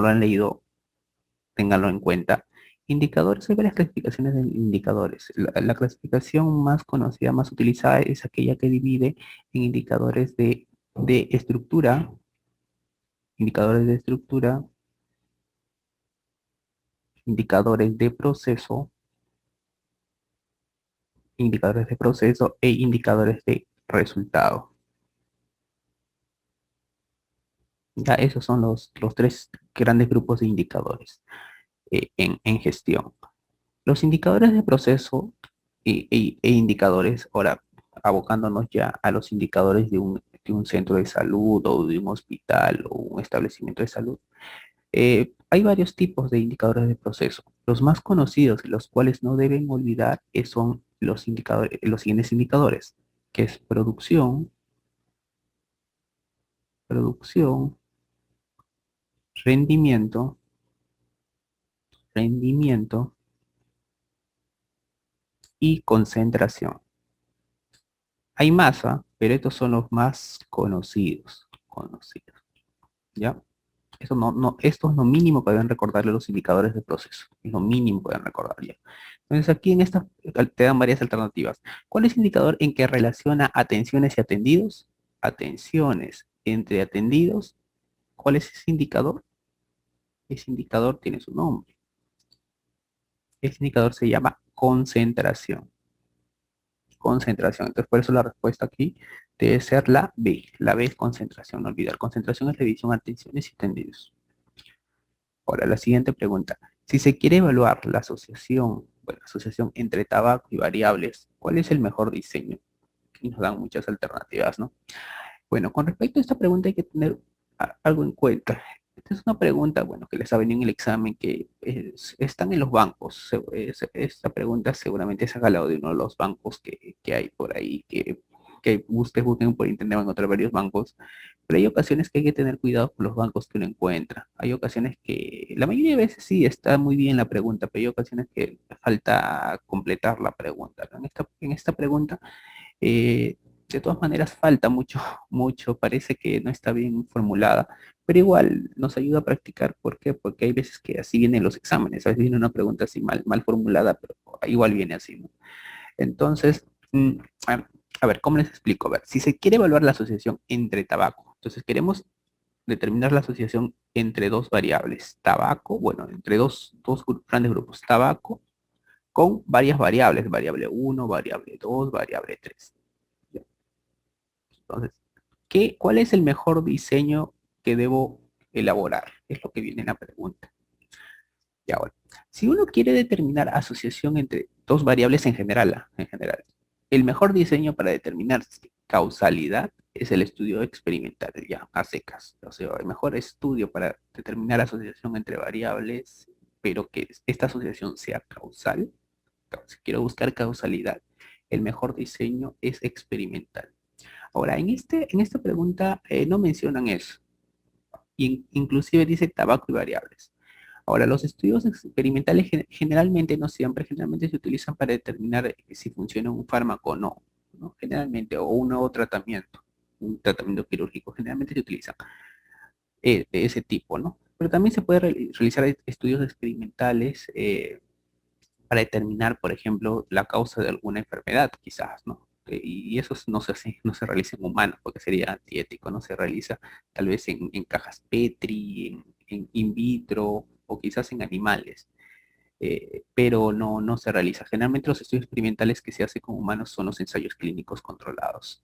han leído, ténganlo en cuenta. Indicadores, hay varias clasificaciones de indicadores. La clasificación más conocida, más utilizada, es aquella que divide en indicadores de estructura, indicadores de estructura, indicadores de proceso, e indicadores de resultado. Ya esos son los tres grandes grupos de indicadores en gestión. Los indicadores de proceso e indicadores, ahora abocándonos ya a los indicadores de un centro de salud o de un hospital o un establecimiento de salud. Hay varios tipos de indicadores de proceso. Los más conocidos y los cuales no deben olvidar son los indicadores, los siguientes indicadores, que es producción, rendimiento, rendimiento y concentración. Hay más, ¿ah? Pero estos son los más conocidos, ¿ya? Eso esto es lo mínimo que deben recordarle los indicadores de proceso. Es lo mínimo que deben recordar ya. Entonces aquí en esta te dan varias alternativas. ¿Cuál es el indicador en que relaciona atenciones y atendidos? Atenciones entre atendidos. ¿Cuál es ese indicador? Ese indicador tiene su nombre. Ese indicador se llama concentración. Concentración. Entonces, por eso la respuesta aquí debe ser la B. La B es concentración, no olvidar. Concentración es revisión, atenciones y atendidos. Ahora, la siguiente pregunta. Si se quiere evaluar la asociación, bueno, asociación entre tabaco y variables, ¿cuál es el mejor diseño? Aquí nos dan muchas alternativas, ¿no? Bueno, con respecto a esta pregunta hay que tener algo en cuenta. Esta es una pregunta, bueno, que les ha venido en el examen, que están en los bancos. Esta pregunta seguramente se ha jalado de uno de los bancos que hay por ahí, que ustedes busquen por internet, van a encontrar varios bancos. Pero hay ocasiones que hay que tener cuidado con los bancos que uno encuentra. Hay ocasiones que, la mayoría de veces sí está muy bien la pregunta, pero hay ocasiones que falta completar la pregunta, ¿no? En esta pregunta de todas maneras falta mucho, mucho, parece que no está bien formulada, pero igual nos ayuda a practicar. ¿Por qué? Porque hay veces que así vienen los exámenes, a veces viene una pregunta así mal formulada, pero igual viene así, ¿no? Entonces, a, a ver, ¿cómo les explico? A ver, si se quiere evaluar la asociación entre tabaco, entonces queremos determinar la asociación entre dos variables, tabaco, bueno, entre dos grandes grupos, tabaco con varias variables, variable uno, variable 2, variable 3. Entonces, ¿cuál es el mejor diseño que debo elaborar? Es lo que viene en la pregunta. Y ahora, si uno quiere determinar asociación entre dos variables en general, el mejor diseño para determinar causalidad es el estudio experimental, ya, a secas. O sea, el mejor estudio para determinar asociación entre variables, pero que esta asociación sea causal, si quiero buscar causalidad, el mejor diseño es experimental. Ahora, en esta pregunta no mencionan eso. Inclusive dice tabaco y variables. Ahora, los estudios experimentales generalmente, no siempre, generalmente se utilizan para determinar si funciona un fármaco o no, ¿no? Generalmente, o un nuevo tratamiento, un tratamiento quirúrgico, generalmente se utilizan de ese tipo, ¿no? Pero también se puede realizar estudios experimentales para determinar, por ejemplo, la causa de alguna enfermedad, quizás, ¿no? Y eso no se realiza en humanos, porque sería antiético, ¿no? Se realiza tal vez en cajas Petri, en in vitro o quizás en animales, pero no se realiza. Generalmente los estudios experimentales que se hacen con humanos son los ensayos clínicos controlados.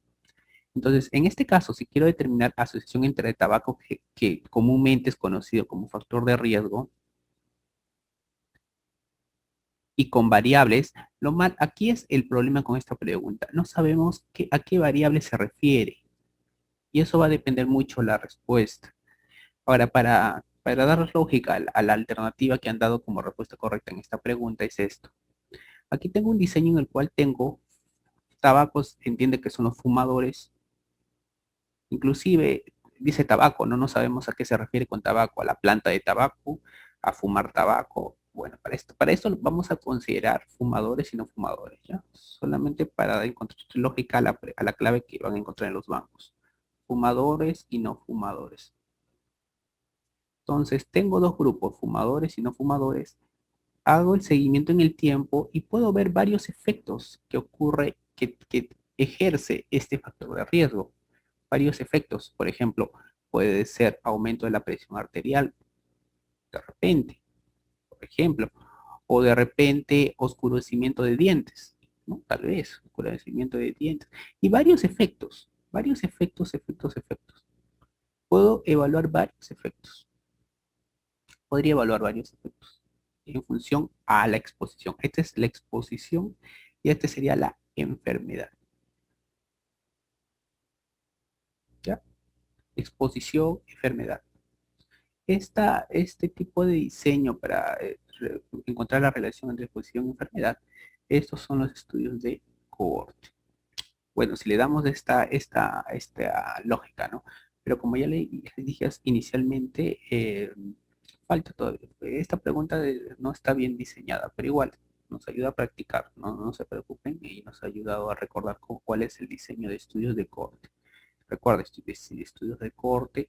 Entonces, en este caso, si quiero determinar asociación entre el tabaco, que comúnmente es conocido como factor de riesgo, y con variables, aquí es el problema con esta pregunta. No sabemos a qué variable se refiere y eso va a depender mucho la respuesta. Ahora, para dar lógica a la alternativa que han dado como respuesta correcta en esta pregunta es esto. Aquí tengo un diseño en el cual tengo tabacos, entiende que son los fumadores, inclusive dice tabaco, no sabemos a qué se refiere con tabaco, a la planta de tabaco, a fumar tabaco. Bueno, para esto vamos a considerar fumadores y no fumadores, ¿ya? Solamente para encontrar lógica a la clave que van a encontrar en los bancos. Fumadores y no fumadores. Entonces, tengo dos grupos, fumadores y no fumadores. Hago el seguimiento en el tiempo y puedo ver varios efectos que ocurre, que ejerce este factor de riesgo. Varios efectos, por ejemplo, puede ser aumento de la presión arterial, de repente, por ejemplo, o de repente oscurecimiento de dientes. ¿no? Tal vez, oscurecimiento de dientes, y varios efectos, efectos. Puedo evaluar varios efectos. Podría evaluar varios efectos en función a la exposición. Esta es la exposición y esta sería la enfermedad. ¿Ya? Exposición, enfermedad. Este tipo de diseño para encontrar la relación entre exposición y enfermedad, estos son los estudios de cohorte. Bueno, si le damos esta lógica, ¿no? Pero como ya le dije inicialmente, falta todavía. Esta pregunta no está bien diseñada, pero igual nos ayuda a practicar, no se preocupen, y nos ha ayudado a recordar cuál es el diseño de estudios de cohorte. Recuerda, estudios de cohorte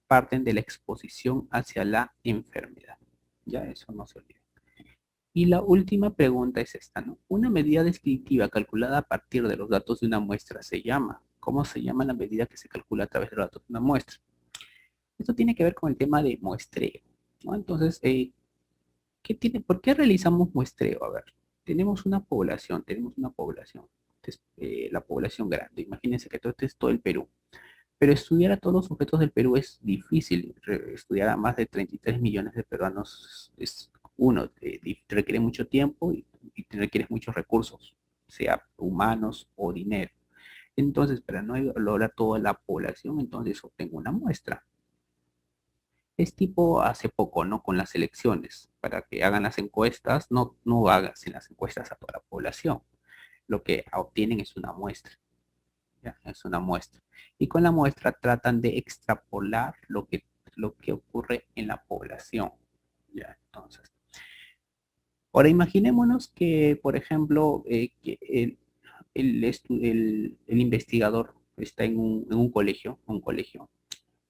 parten de la exposición hacia la enfermedad. Ya eso no se olvide. Y la última pregunta es esta, ¿no? Una medida descriptiva calculada a partir de los datos de una muestra se llama. ¿Cómo se llama la medida que se calcula a través de los datos de una muestra? Esto tiene que ver con el tema de muestreo, ¿no? Entonces, ¿por qué realizamos muestreo? A ver, tenemos una población. La población grande. Imagínense que esto es todo el Perú. Pero estudiar a todos los sujetos del Perú es difícil. Estudiar a más de 33 millones de peruanos requiere mucho tiempo y requiere muchos recursos, sea humanos o dinero. Entonces, para no evaluar a toda la población, entonces obtengo una muestra. Es tipo hace poco, ¿no? Con las elecciones, para que hagan las encuestas, no hagan las encuestas a toda la población. Lo que obtienen es una muestra. ¿Ya? Es una muestra. Y con la muestra tratan de extrapolar lo que ocurre en la población. ¿Ya? Entonces, ahora imaginémonos que, por ejemplo, que el investigador está en un colegio.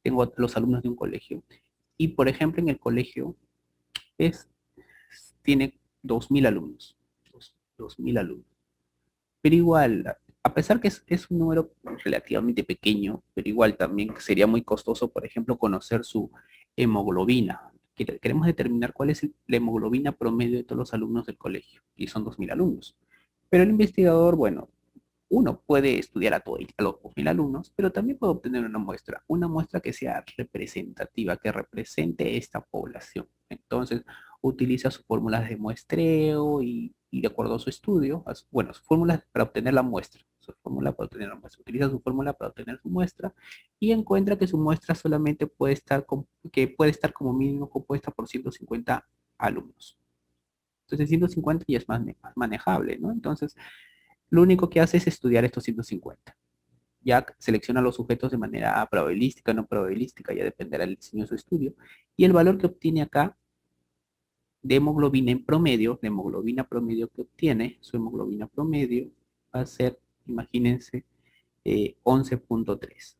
Tengo los alumnos de un colegio. Y, por ejemplo, en el colegio es, tiene 2.000 alumnos. 2.000 alumnos. Pero igual, a pesar que es un número relativamente pequeño, pero igual también sería muy costoso, por ejemplo, conocer su hemoglobina. Queremos determinar cuál es la hemoglobina promedio de todos los alumnos del colegio, y son 2.000 alumnos. Pero el investigador, bueno, uno puede estudiar a los 2.000 alumnos, pero también puede obtener una muestra que sea representativa, que represente esta población. Entonces, utiliza sus fórmulas de muestreo y de acuerdo a su estudio, sus fórmulas para obtener la muestra, utiliza su fórmula para obtener su muestra y encuentra que su muestra solamente que puede estar como mínimo compuesta por 150 alumnos. Entonces 150 ya es más manejable, ¿no? Entonces, lo único que hace es estudiar estos 150. Ya selecciona los sujetos de manera probabilística, no probabilística, ya dependerá del diseño de su estudio. Y el valor que obtiene acá de hemoglobina en promedio, de hemoglobina promedio que obtiene, su hemoglobina promedio va a ser, imagínense, 11.3.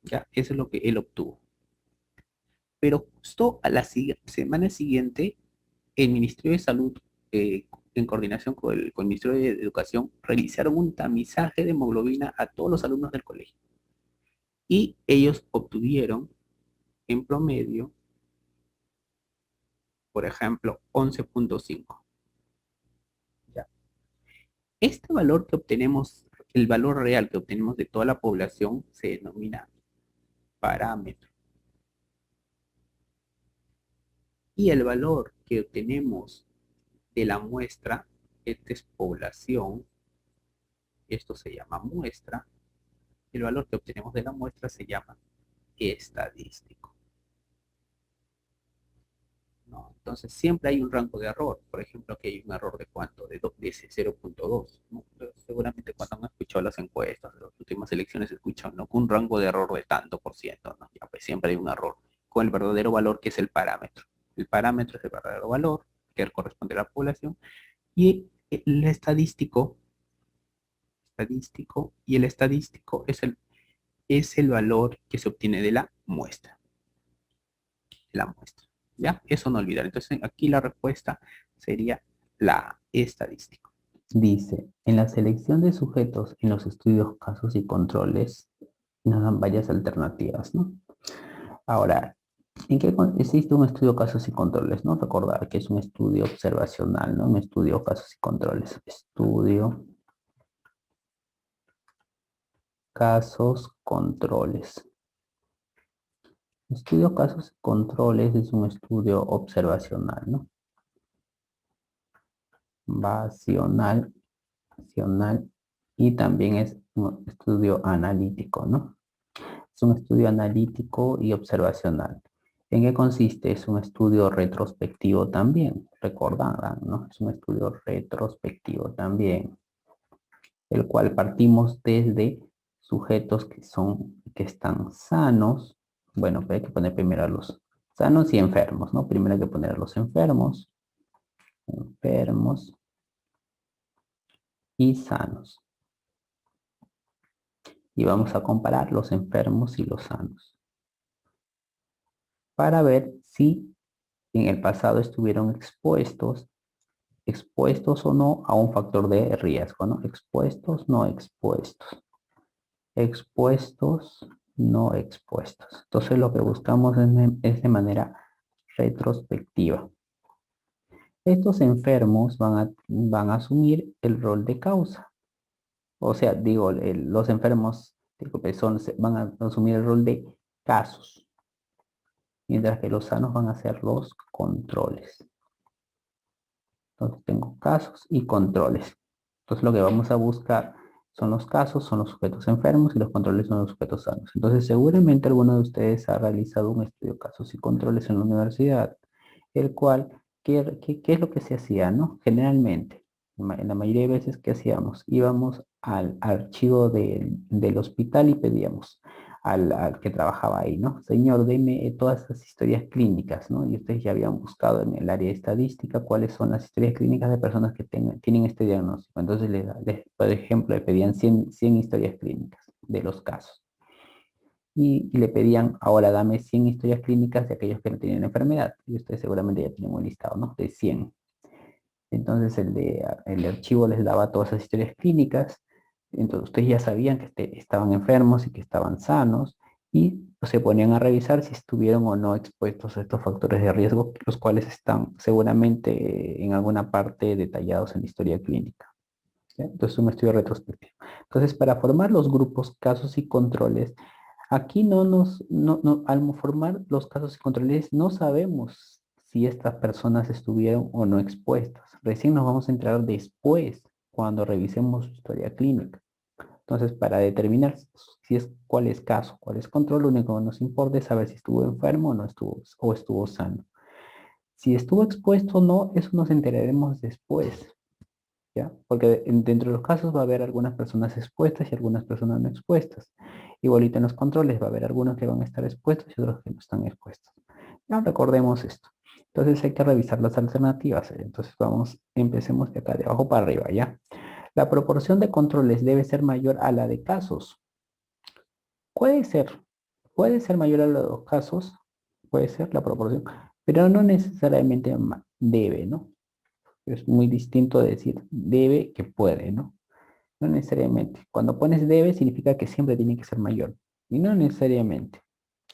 Ya, eso es lo que él obtuvo. Pero justo a la semana siguiente, el Ministerio de Salud, en coordinación con el Ministerio de Educación, realizaron un tamizaje de hemoglobina a todos los alumnos del colegio. Y ellos obtuvieron en promedio, por ejemplo, 11.5. ¿Ya? Este valor que obtenemos, el valor real que obtenemos de toda la población, se denomina parámetro. Y el valor que obtenemos de la muestra, esta es población, esto se llama muestra, el valor que obtenemos de la muestra se llama estadístico, ¿no? Entonces siempre hay un rango de error. Por ejemplo, aquí hay un error de cuánto, de 0.2, ¿no? Seguramente cuando han escuchado las encuestas de las últimas elecciones escuchan, ¿no?, un rango de error de tanto por ciento, ¿no? Ya, pues siempre hay un error con el verdadero valor, que es el parámetro. El parámetro es el verdadero valor que corresponde a la población, y el estadístico es el valor que se obtiene de la muestra. ¿Ya? Eso no olvidar. Entonces aquí la respuesta sería la estadística. Dice, en la selección de sujetos en los estudios, casos y controles, nos dan varias alternativas, ¿no? Ahora, ¿en qué existe un estudio, casos y controles? ¿No? Recordar que es un estudio observacional, ¿no? Un estudio, casos y controles. Estudio, casos controles. Estudio casos controles es un estudio observacional, ¿no? Vacional, racional, y también es un estudio analítico, ¿no? Es un estudio analítico y observacional. ¿En qué consiste? Es un estudio retrospectivo también, recordarán, ¿no? Es un estudio retrospectivo también, el cual partimos desde sujetos que están sanos. Bueno, pero hay que poner primero a los sanos y enfermos, ¿no? Primero hay que poner a los enfermos y sanos. Y vamos a comparar los enfermos y los sanos para ver si en el pasado estuvieron expuestos o no a un factor de riesgo, ¿no? Expuestos, no expuestos. Expuestos, no expuestos. Entonces lo que buscamos es de manera retrospectiva. Estos enfermos van a asumir el rol de causa. O sea, digo, los enfermos van a asumir el rol de casos, mientras que los sanos van a ser los controles. Entonces tengo casos y controles. Entonces lo que vamos a buscar son los casos, son los sujetos enfermos y los controles son los sujetos sanos. Entonces seguramente alguno de ustedes ha realizado un estudio de casos y controles en la universidad, el cual, ¿qué es lo que se hacía, no? Generalmente, en la mayoría de veces, ¿qué hacíamos? Íbamos al archivo del hospital y pedíamos al que trabajaba ahí, ¿no? Señor, deme todas esas historias clínicas, ¿no? Y ustedes ya habían buscado en el área de estadística cuáles son las historias clínicas de personas que tienen este diagnóstico. Entonces, por ejemplo, le pedían 100 historias clínicas de los casos. Y le pedían, ahora dame 100 historias clínicas de aquellos que no tienen enfermedad. Y ustedes seguramente ya tienen un listado, ¿no? De 100. Entonces el archivo les daba todas esas historias clínicas. Entonces ustedes ya sabían que estaban enfermos y que estaban sanos y se ponían a revisar si estuvieron o no expuestos a estos factores de riesgo, los cuales están seguramente en alguna parte detallados en la historia clínica. ¿Ya? Entonces un estudio retrospectivo. Entonces para formar los grupos, casos y controles, aquí al formar los casos y controles no sabemos si estas personas estuvieron o no expuestas. Recién nos vamos a enterar después, cuando revisemos su historia clínica. Entonces, para determinar cuál es caso, cuál es control, lo único que nos importa es saber si estuvo enfermo o no estuvo, o estuvo sano. Si estuvo expuesto o no, eso nos enteraremos después. ¿Ya? Porque dentro de los casos va a haber algunas personas expuestas y algunas personas no expuestas. Igualito en los controles va a haber algunos que van a estar expuestos y otros que no están expuestos. Ya recordemos esto. Entonces hay que revisar las alternativas. Entonces empecemos de acá de abajo para arriba, ¿ya? La proporción de controles debe ser mayor a la de casos. Puede ser mayor a la de los casos, puede ser la proporción, pero no necesariamente debe, ¿no? Es muy distinto decir debe que puede, ¿no? No necesariamente. Cuando pones debe significa que siempre tiene que ser mayor. Y no necesariamente.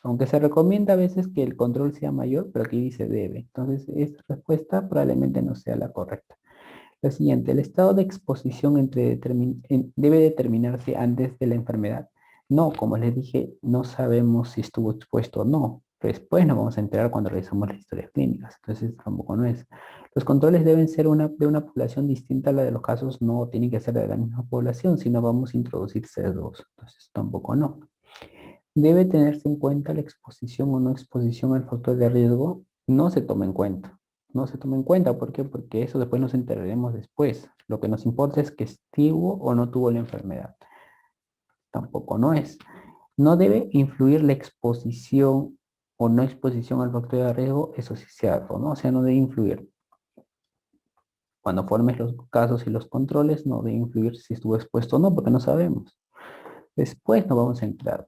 Aunque se recomienda a veces que el control sea mayor, pero aquí dice debe. Entonces, esta respuesta probablemente no sea la correcta. La siguiente, el estado de exposición debe determinarse antes de la enfermedad. No, como les dije, no sabemos si estuvo expuesto o no. Después nos vamos a enterar cuando revisamos las historias clínicas. Entonces tampoco no es. Los controles deben ser de una población distinta a la de los casos. No tienen que ser de la misma población, sino vamos a introducir sesgos. Entonces tampoco no. Debe tenerse en cuenta la exposición o no exposición al factor de riesgo. No se toma en cuenta. No se toma en cuenta. ¿Por qué? Porque eso después nos enteraremos después. Lo que nos importa es que estuvo o no tuvo la enfermedad. Tampoco no es. No debe influir la exposición o no exposición al factor de riesgo. Eso sí es cierto, ¿no? O sea, no debe influir. Cuando formes los casos y los controles, no debe influir si estuvo expuesto o no, porque no sabemos. Después nos vamos a entrar.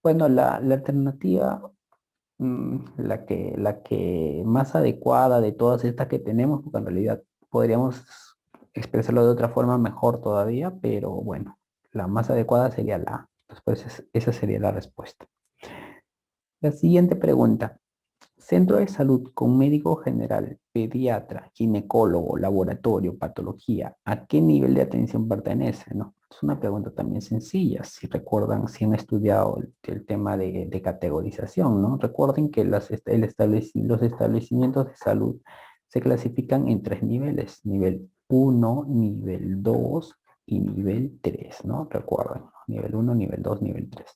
Bueno, la alternativa, la que más adecuada de todas estas que tenemos, porque en realidad podríamos expresarlo de otra forma mejor todavía, pero bueno, la más adecuada sería la A. Después esa sería la respuesta. La siguiente pregunta. Centro de salud con médico general, pediatra, ginecólogo, laboratorio, patología, ¿a qué nivel de atención pertenece? ¿No? Es una pregunta también sencilla, si recuerdan, si han estudiado el tema de categorización, ¿no? Recuerden que los establecimientos de salud se clasifican en tres niveles, nivel uno, nivel 2 y nivel 3, ¿no? Recuerden, nivel uno, nivel 2, nivel 3.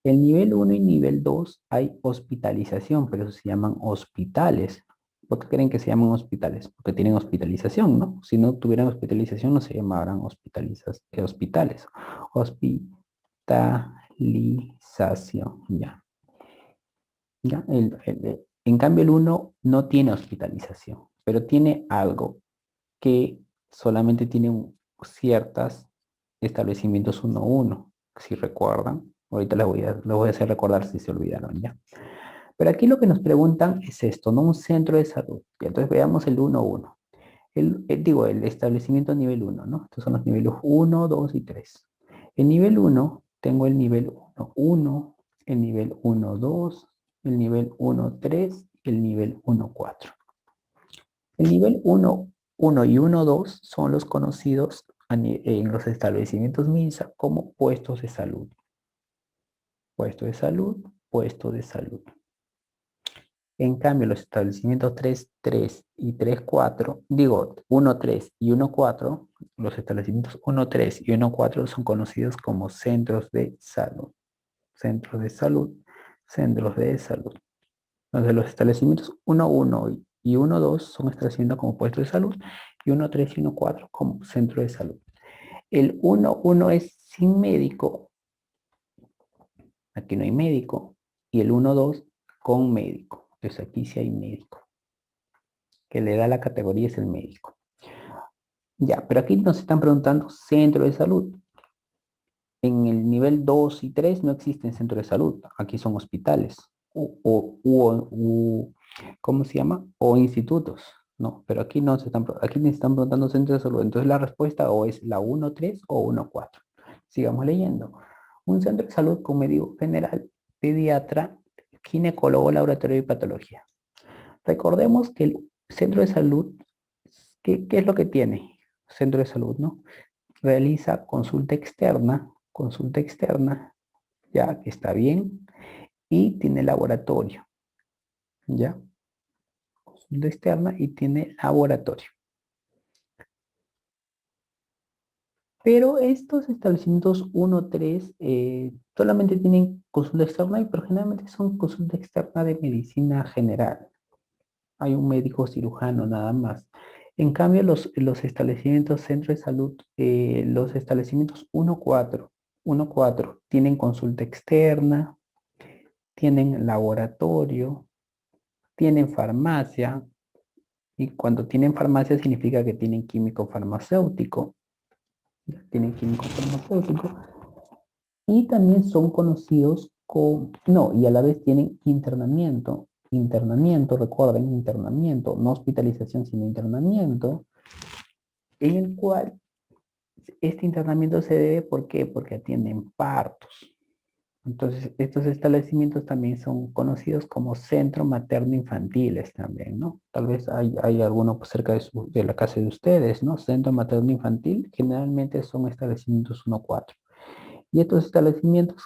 El nivel uno y nivel 2 hay hospitalización, pero eso se llaman hospitales. ¿Por qué creen que se llaman hospitales? Porque tienen hospitalización, ¿no? Si no tuvieran hospitalización, no se llamaran hospitales. Hospitalización, ya. ¿Ya? En cambio, el uno no tiene hospitalización, pero tiene algo que solamente tienen ciertos establecimientos 1-1, si recuerdan. Ahorita les voy a hacer recordar si se olvidaron ya. Pero aquí lo que nos preguntan es esto, ¿no? Un centro de salud. Y entonces veamos el 1-1. El establecimiento nivel 1, ¿no? Estos son los niveles 1, 2 y 3. El nivel 1, tengo el nivel 1-1, el nivel 1-2, el nivel 1-3 y el nivel 1-4. El nivel 1 y 1-2 son los conocidos en los establecimientos MINSA como puestos de salud. Puesto de salud, puesto de salud. En cambio, los establecimientos 3 y 3-4, digo 1-3 y 1-4, los establecimientos 1-3 y 1-4 son conocidos como centros de salud. Centros de salud, centros de salud. Entonces, los establecimientos 1-1 y 1-2 son establecimientos como puestos de salud y 1-3 y 1-4 como centro de salud. El 1-1 es sin médico, aquí no hay médico, y el 1-2 con médico. Entonces aquí sí hay médico. Que le da la categoría es el médico. Ya, pero aquí nos están preguntando centro de salud. En el nivel 2 y 3 no existen centros de salud. Aquí son hospitales. ¿Cómo se llama? O institutos. No, pero aquí no se están, aquí me están preguntando centros de salud. Entonces la respuesta o es la 1-3 o 1-4. Sigamos leyendo. Un centro de salud con médico general, pediatra, ginecólogo, laboratorio y patología. Recordemos que el centro de salud, ¿qué es lo que tiene? Centro de salud, ¿no? Realiza consulta externa, ya que está bien, y tiene laboratorio, ¿ya? Consulta externa y tiene laboratorio. Pero estos establecimientos 1-3 solamente tienen consulta externa, pero generalmente son consulta externa de medicina general. Hay un médico cirujano nada más. En cambio, los establecimientos centro de salud, los establecimientos 1-4 tienen consulta externa, tienen laboratorio, tienen farmacia, y cuando tienen farmacia significa que tienen químico farmacéutico, y también son conocidos y a la vez tienen internamiento, recuerden, internamiento, no hospitalización, sino internamiento, en el cual este internamiento se debe, ¿por qué? Porque atienden partos. Entonces, estos establecimientos también son conocidos como centro materno infantiles también, ¿no? Tal vez hay alguno cerca de la casa de ustedes, ¿no? Centro materno infantil, generalmente son establecimientos 1-4. Y estos establecimientos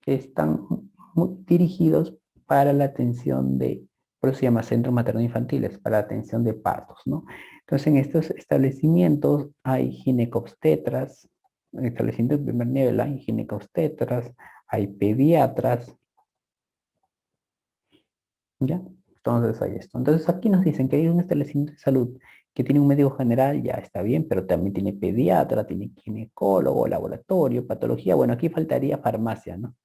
están dirigidos para la atención por eso se llama centro materno infantiles, para la atención de partos, ¿no? Entonces, en estos establecimientos hay ginecobstetras, en establecimientos de primer nivel hay ginecobstetras, hay pediatras, ¿ya? Entonces hay esto. Entonces aquí nos dicen que hay un establecimiento de salud que tiene un médico general, ya está bien, pero también tiene pediatra, tiene ginecólogo, laboratorio, patología. Bueno, aquí faltaría farmacia, ¿no?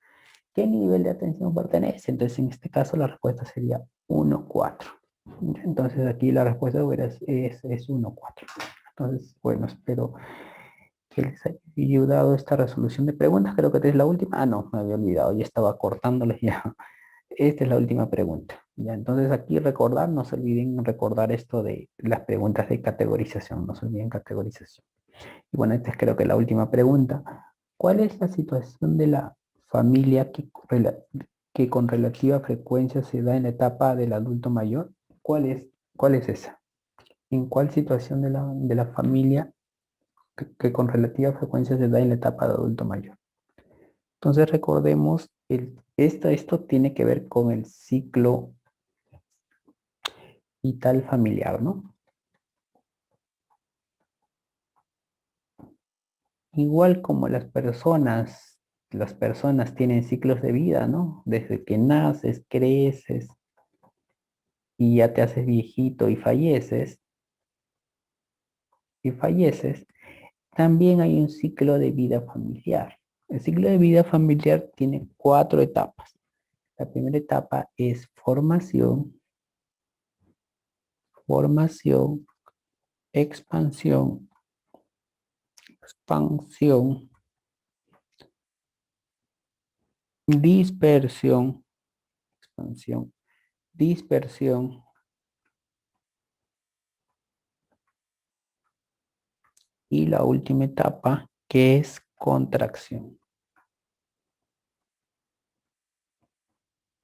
¿Qué nivel de atención pertenece? Entonces en este caso la respuesta sería 1-4. Entonces aquí la respuesta es 1-4. Entonces, bueno, espero que les haya ayudado esta resolución de preguntas. Creo que es la última. Ah, no, me había olvidado, ya estaba cortándoles ya. Esta es la última pregunta. Ya, entonces aquí recordar, no se olviden recordar esto de las preguntas de categorización, no se olviden categorización. Y bueno, esta es creo que la última pregunta. ¿Cuál es la situación de la familia que con relativa frecuencia se da en la etapa del adulto mayor? ¿Cuál es esa? ¿En cuál situación de la familia que con relativa frecuencia se da en la etapa de adulto mayor? Entonces recordemos, esto tiene que ver con el ciclo vital familiar, ¿no? Igual como las personas tienen ciclos de vida, ¿no? Desde que naces, creces y ya te haces viejito y falleces, también hay un ciclo de vida familiar. El ciclo de vida familiar tiene 4 etapas. La primera etapa es formación, expansión, expansión, dispersión, expansión, dispersión y la última etapa que es contracción.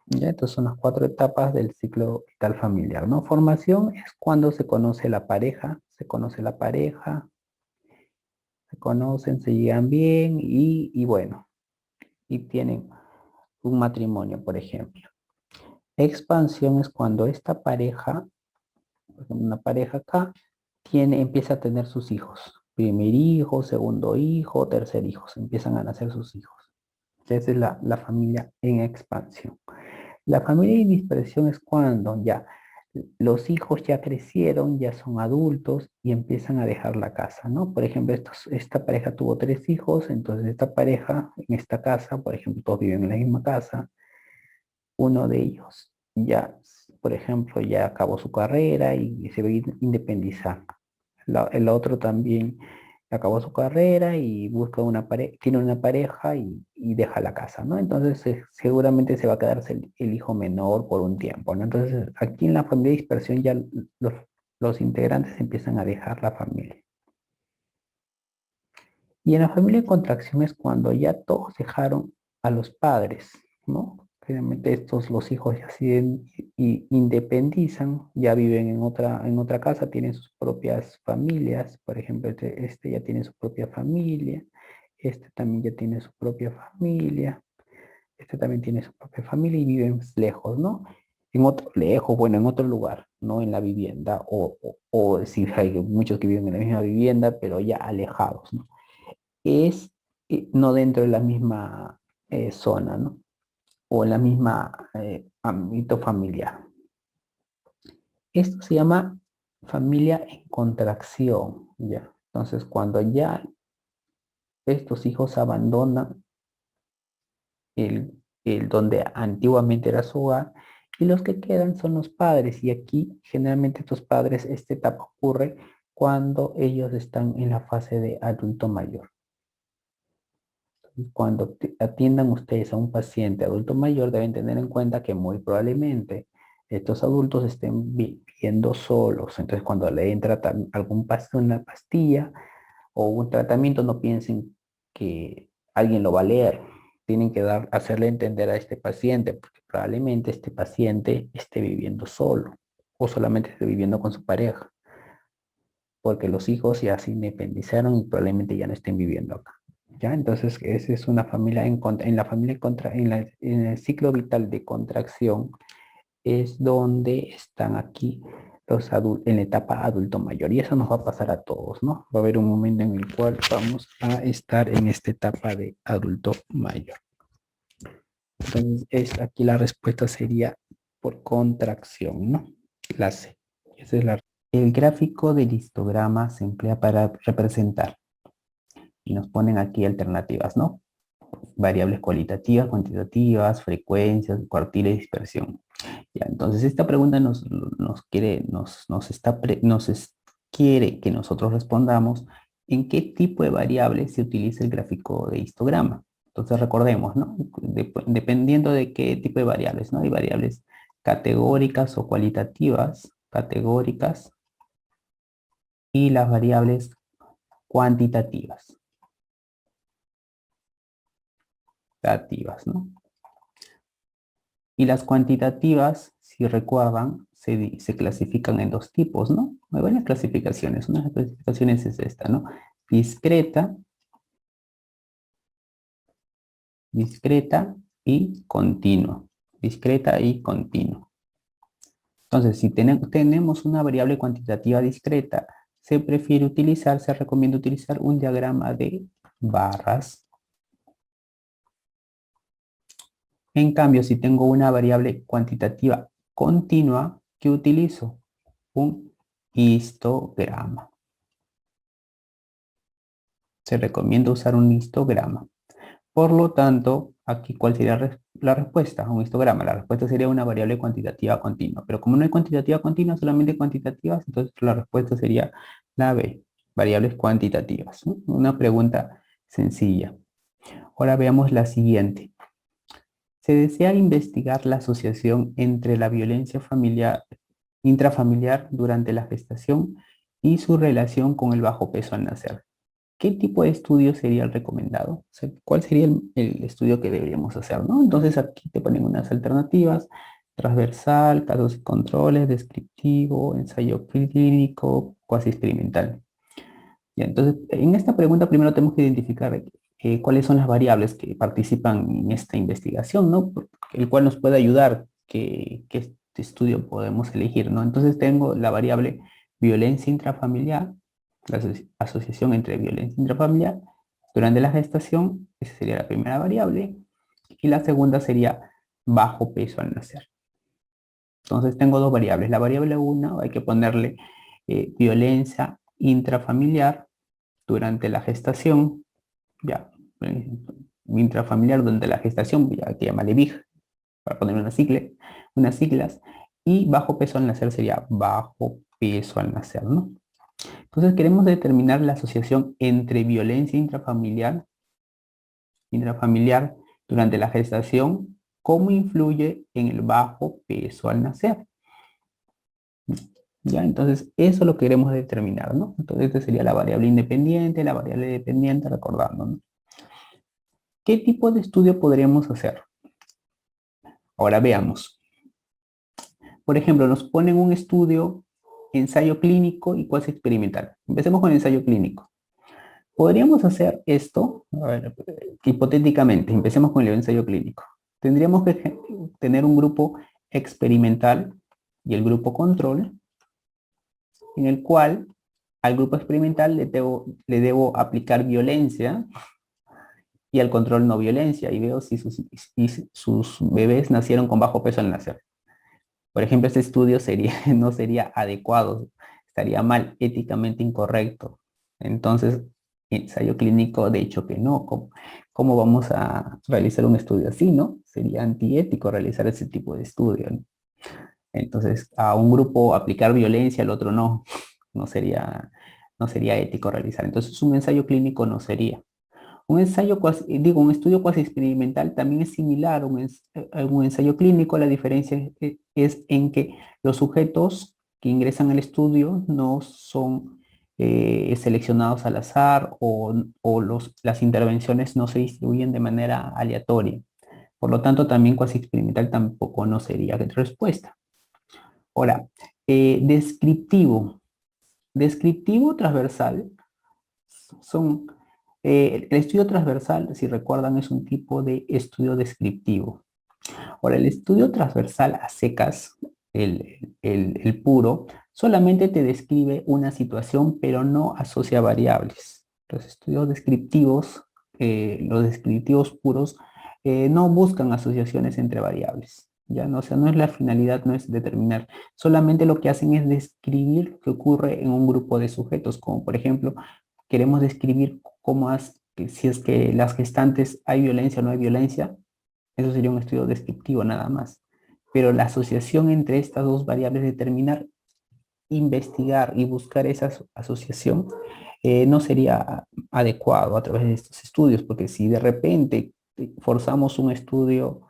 ¿Ya? Estas son las 4 etapas del ciclo vital familiar, ¿no? Formación es cuando se conoce la pareja, se conocen, se llegan bien y bueno, y tienen un matrimonio, por ejemplo. Expansión es cuando esta pareja, por ejemplo, una pareja acá, empieza a tener sus hijos. Primer hijo, segundo hijo, tercer hijo. Se empiezan a nacer sus hijos. Esa es la familia en expansión. La familia en dispersión es cuando ya los hijos ya crecieron, ya son adultos y empiezan a dejar la casa, ¿no? Por ejemplo, esta pareja tuvo 3 hijos, entonces esta pareja en esta casa, por ejemplo, todos viven en la misma casa, uno de ellos ya, por ejemplo, ya acabó su carrera y se va a independizar. El otro también acabó su carrera y busca tiene una pareja y deja la casa, ¿no? Entonces seguramente se va a quedarse el hijo menor por un tiempo, ¿no? Entonces aquí en la familia de dispersión ya los, los integrantes empiezan a dejar la familia. Y en la familia de contracción es cuando ya todos dejaron a los padres, ¿no? Generalmente los hijos ya se independizan, ya viven en otra casa, tienen sus propias familias. Por ejemplo, este ya tiene su propia familia, este también ya tiene su propia familia, este también tiene su propia familia y viven lejos, ¿no? Lejos, bueno, en otro lugar, no en la vivienda, o si hay muchos que viven en la misma vivienda, pero ya alejados, ¿no? Es no dentro de la misma zona, ¿no? O en la misma ámbito familiar. Esto se llama familia en contracción, ¿ya? Entonces, cuando ya estos hijos abandonan el donde antiguamente era su hogar, y los que quedan son los padres, y aquí generalmente estos padres, esta etapa ocurre cuando ellos están en la fase de adulto mayor. Cuando atiendan ustedes a un paciente adulto mayor, deben tener en cuenta que muy probablemente estos adultos estén viviendo solos. Entonces, cuando le entra una pastilla o un tratamiento, no piensen que alguien lo va a leer. Tienen que hacerle entender a este paciente, porque probablemente este paciente esté viviendo solo o solamente esté viviendo con su pareja, porque los hijos ya se independizaron y probablemente ya no estén viviendo acá. ¿Ya? Entonces, esa es una familia en la familia en el ciclo vital de contracción es donde están aquí los adultos en la etapa adulto mayor. Y eso nos va a pasar a todos, ¿no? Va a haber un momento en el cual vamos a estar en esta etapa de adulto mayor. Entonces, aquí la respuesta sería por contracción, ¿no? La C. Esa es el gráfico del histograma se emplea para representar y nos ponen aquí alternativas, ¿no? Variables cualitativas, cuantitativas, frecuencias, cuartila y dispersión. Ya, entonces esta pregunta quiere que nosotros respondamos en qué tipo de variables se utiliza el gráfico de histograma. Entonces recordemos, ¿no? Dependiendo de qué tipo de variables, ¿no? Hay variables categóricas o cualitativas, categóricas, y las variables cuantitativas, ¿no? Y las cuantitativas, si recuerdan, se clasifican en dos tipos, ¿no? Hay varias clasificaciones. Una de las clasificaciones es esta, ¿no? Discreta, discreta y continua. Discreta y continua. Entonces, si tenemos una variable cuantitativa discreta, se recomienda utilizar un diagrama de barras. En cambio, si tengo una variable cuantitativa continua, ¿qué utilizo? Un histograma. Se recomienda usar un histograma. Por lo tanto, aquí, ¿cuál sería la respuesta? Un histograma. La respuesta sería una variable cuantitativa continua. Pero como no hay cuantitativa continua, solamente cuantitativas, entonces la respuesta sería la B, variables cuantitativas, ¿no? Una pregunta sencilla. Ahora veamos la siguiente. Se desea investigar la asociación entre la violencia familiar, intrafamiliar durante la gestación y su relación con el bajo peso al nacer. ¿Qué tipo de estudio sería el recomendado? O sea, ¿cuál sería el estudio que deberíamos hacer, ¿no? Entonces aquí te ponen unas alternativas: transversal, casos y controles, descriptivo, ensayo clínico, cuasi experimental. Ya, entonces, en esta pregunta primero tenemos que identificar cuáles son las variables que participan en esta investigación, ¿no? El cual nos puede ayudar qué este estudio podemos elegir, ¿no? Entonces tengo la variable violencia intrafamiliar, la asociación entre violencia intrafamiliar durante la gestación, esa sería la primera variable, y la segunda sería bajo peso al nacer. Entonces tengo dos variables. La variable 1 hay que ponerle violencia intrafamiliar durante la gestación, ya, intrafamiliar durante la gestación, ya que llamarle VIG, para poner unas siglas, y bajo peso al nacer sería bajo peso al nacer, ¿no? Entonces queremos determinar la asociación entre violencia intrafamiliar durante la gestación, cómo influye en el bajo peso al nacer. ¿Ya? Entonces, eso lo queremos determinar, ¿no? Entonces, esta sería la variable independiente, la variable dependiente, recordando, ¿no? ¿Qué tipo de estudio podríamos hacer? Ahora veamos. Por ejemplo, nos ponen un estudio, ensayo clínico y cuasi experimental. Empecemos con el ensayo clínico. Podríamos hacer esto, a ver, hipotéticamente, empecemos con el ensayo clínico. Tendríamos que tener un grupo experimental y el grupo control, en el cual al grupo experimental le debo aplicar violencia y al control no violencia, y veo si sus bebés nacieron con bajo peso al nacer. Por ejemplo, este estudio no sería adecuado, estaría mal, éticamente incorrecto. Entonces, ensayo clínico, de hecho que no. ¿Cómo vamos a realizar un estudio así, no? Sería antiético realizar ese tipo de estudio, ¿no? Entonces, a un grupo aplicar violencia, al otro no, no sería ético realizar. Entonces, un ensayo clínico no sería. Un estudio cuasi experimental también es similar a un ensayo clínico. La diferencia es en que los sujetos que ingresan al estudio no son seleccionados al azar, o las intervenciones no se distribuyen de manera aleatoria. Por lo tanto, también cuasi experimental tampoco no sería respuesta. Ahora, descriptivo. Descriptivo transversal son el estudio transversal, si recuerdan, es un tipo de estudio descriptivo. Ahora, el estudio transversal a secas, el puro, solamente te describe una situación, pero no asocia variables. Los estudios descriptivos, los descriptivos puros, no buscan asociaciones entre variables. Ya no, o sea, no es la finalidad, no es determinar. Solamente lo que hacen es describir lo que ocurre en un grupo de sujetos, como por ejemplo, queremos describir si es que las gestantes hay violencia o no hay violencia. Eso sería un estudio descriptivo nada más. Pero la asociación entre estas dos variables, determinar, investigar y buscar esa asociación, no sería adecuado a través de estos estudios, porque si de repente forzamos un estudio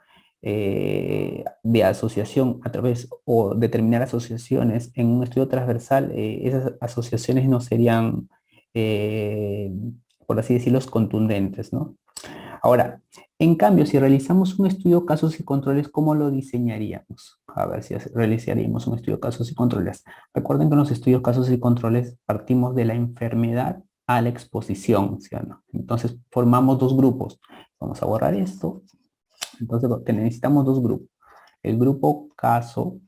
de asociación a través, o determinar asociaciones en un estudio transversal, esas asociaciones no serían, por así decirlo, contundentes, ¿no? Ahora, en cambio, si realizamos un estudio de casos y controles, ¿cómo lo diseñaríamos? A ver si realizaríamos un estudio de casos y controles. Recuerden que en los estudios de casos y controles partimos de la enfermedad a la exposición, ¿sí o no? Entonces, formamos dos grupos. Vamos a borrar esto. Entonces, necesitamos dos grupos. El grupo caso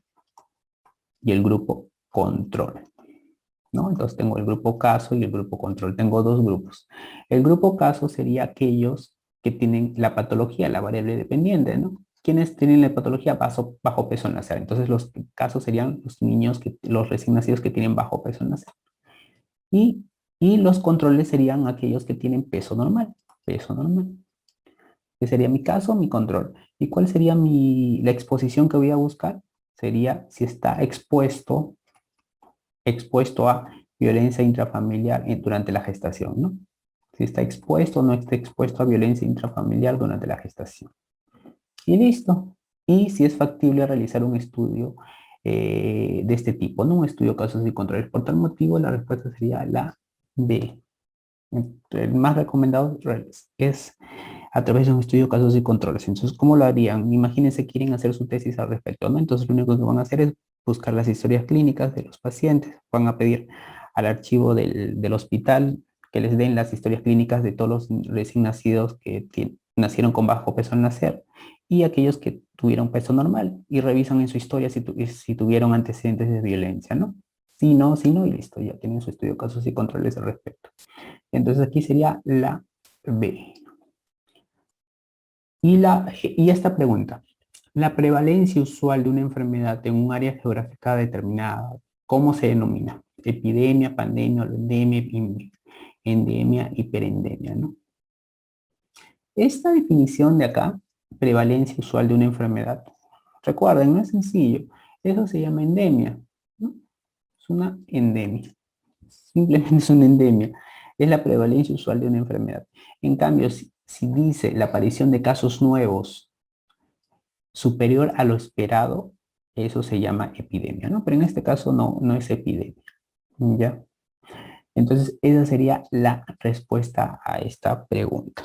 y el grupo control, ¿no? Entonces tengo el grupo caso y el grupo control. Tengo dos grupos. El grupo caso sería aquellos que tienen la patología, la variable dependiente, ¿no? ¿Quiénes tienen la patología bajo peso al nacer? Entonces los casos serían los niños, los recién nacidos que tienen bajo peso al nacer. Y, y los controles serían aquellos que tienen peso normal. Peso normal. Que sería mi caso, mi control. ¿Y cuál sería la exposición que voy a buscar? Sería si está expuesto a violencia intrafamiliar durante la gestación, ¿no? Si está expuesto o no está expuesto a violencia intrafamiliar durante la gestación. Y listo. Y si es factible realizar un estudio de este tipo, ¿no? Un estudio de casos y controles. Por tal motivo, la respuesta sería la B. El más recomendado es a través de un estudio de casos y controles. Entonces, ¿cómo lo harían? Imagínense, quieren hacer su tesis al respecto, ¿no? Entonces, lo único que van a hacer es buscar las historias clínicas de los pacientes. Van a pedir al archivo del hospital que les den las historias clínicas de todos los recién nacidos que nacieron con bajo peso al nacer y aquellos que tuvieron peso normal y revisan en su historia si tuvieron antecedentes de violencia, ¿no? Si no, y listo, ya tienen su estudio de casos y controles al respecto. Entonces aquí sería la B. Y esta pregunta, la prevalencia usual de una enfermedad en un área geográfica determinada, ¿cómo se denomina? Epidemia, pandemia, endemia, endemia, hiperendemia, ¿no? Esta definición de acá, prevalencia usual de una enfermedad, recuerden, no es sencillo, eso se llama endemia, ¿no? Es una endemia, simplemente es una endemia, es la prevalencia usual de una enfermedad. En cambio, si dice la aparición de casos nuevos superior a lo esperado, eso se llama epidemia, ¿no? Pero en este caso no es epidemia, ¿ya? Entonces, esa sería la respuesta a esta pregunta.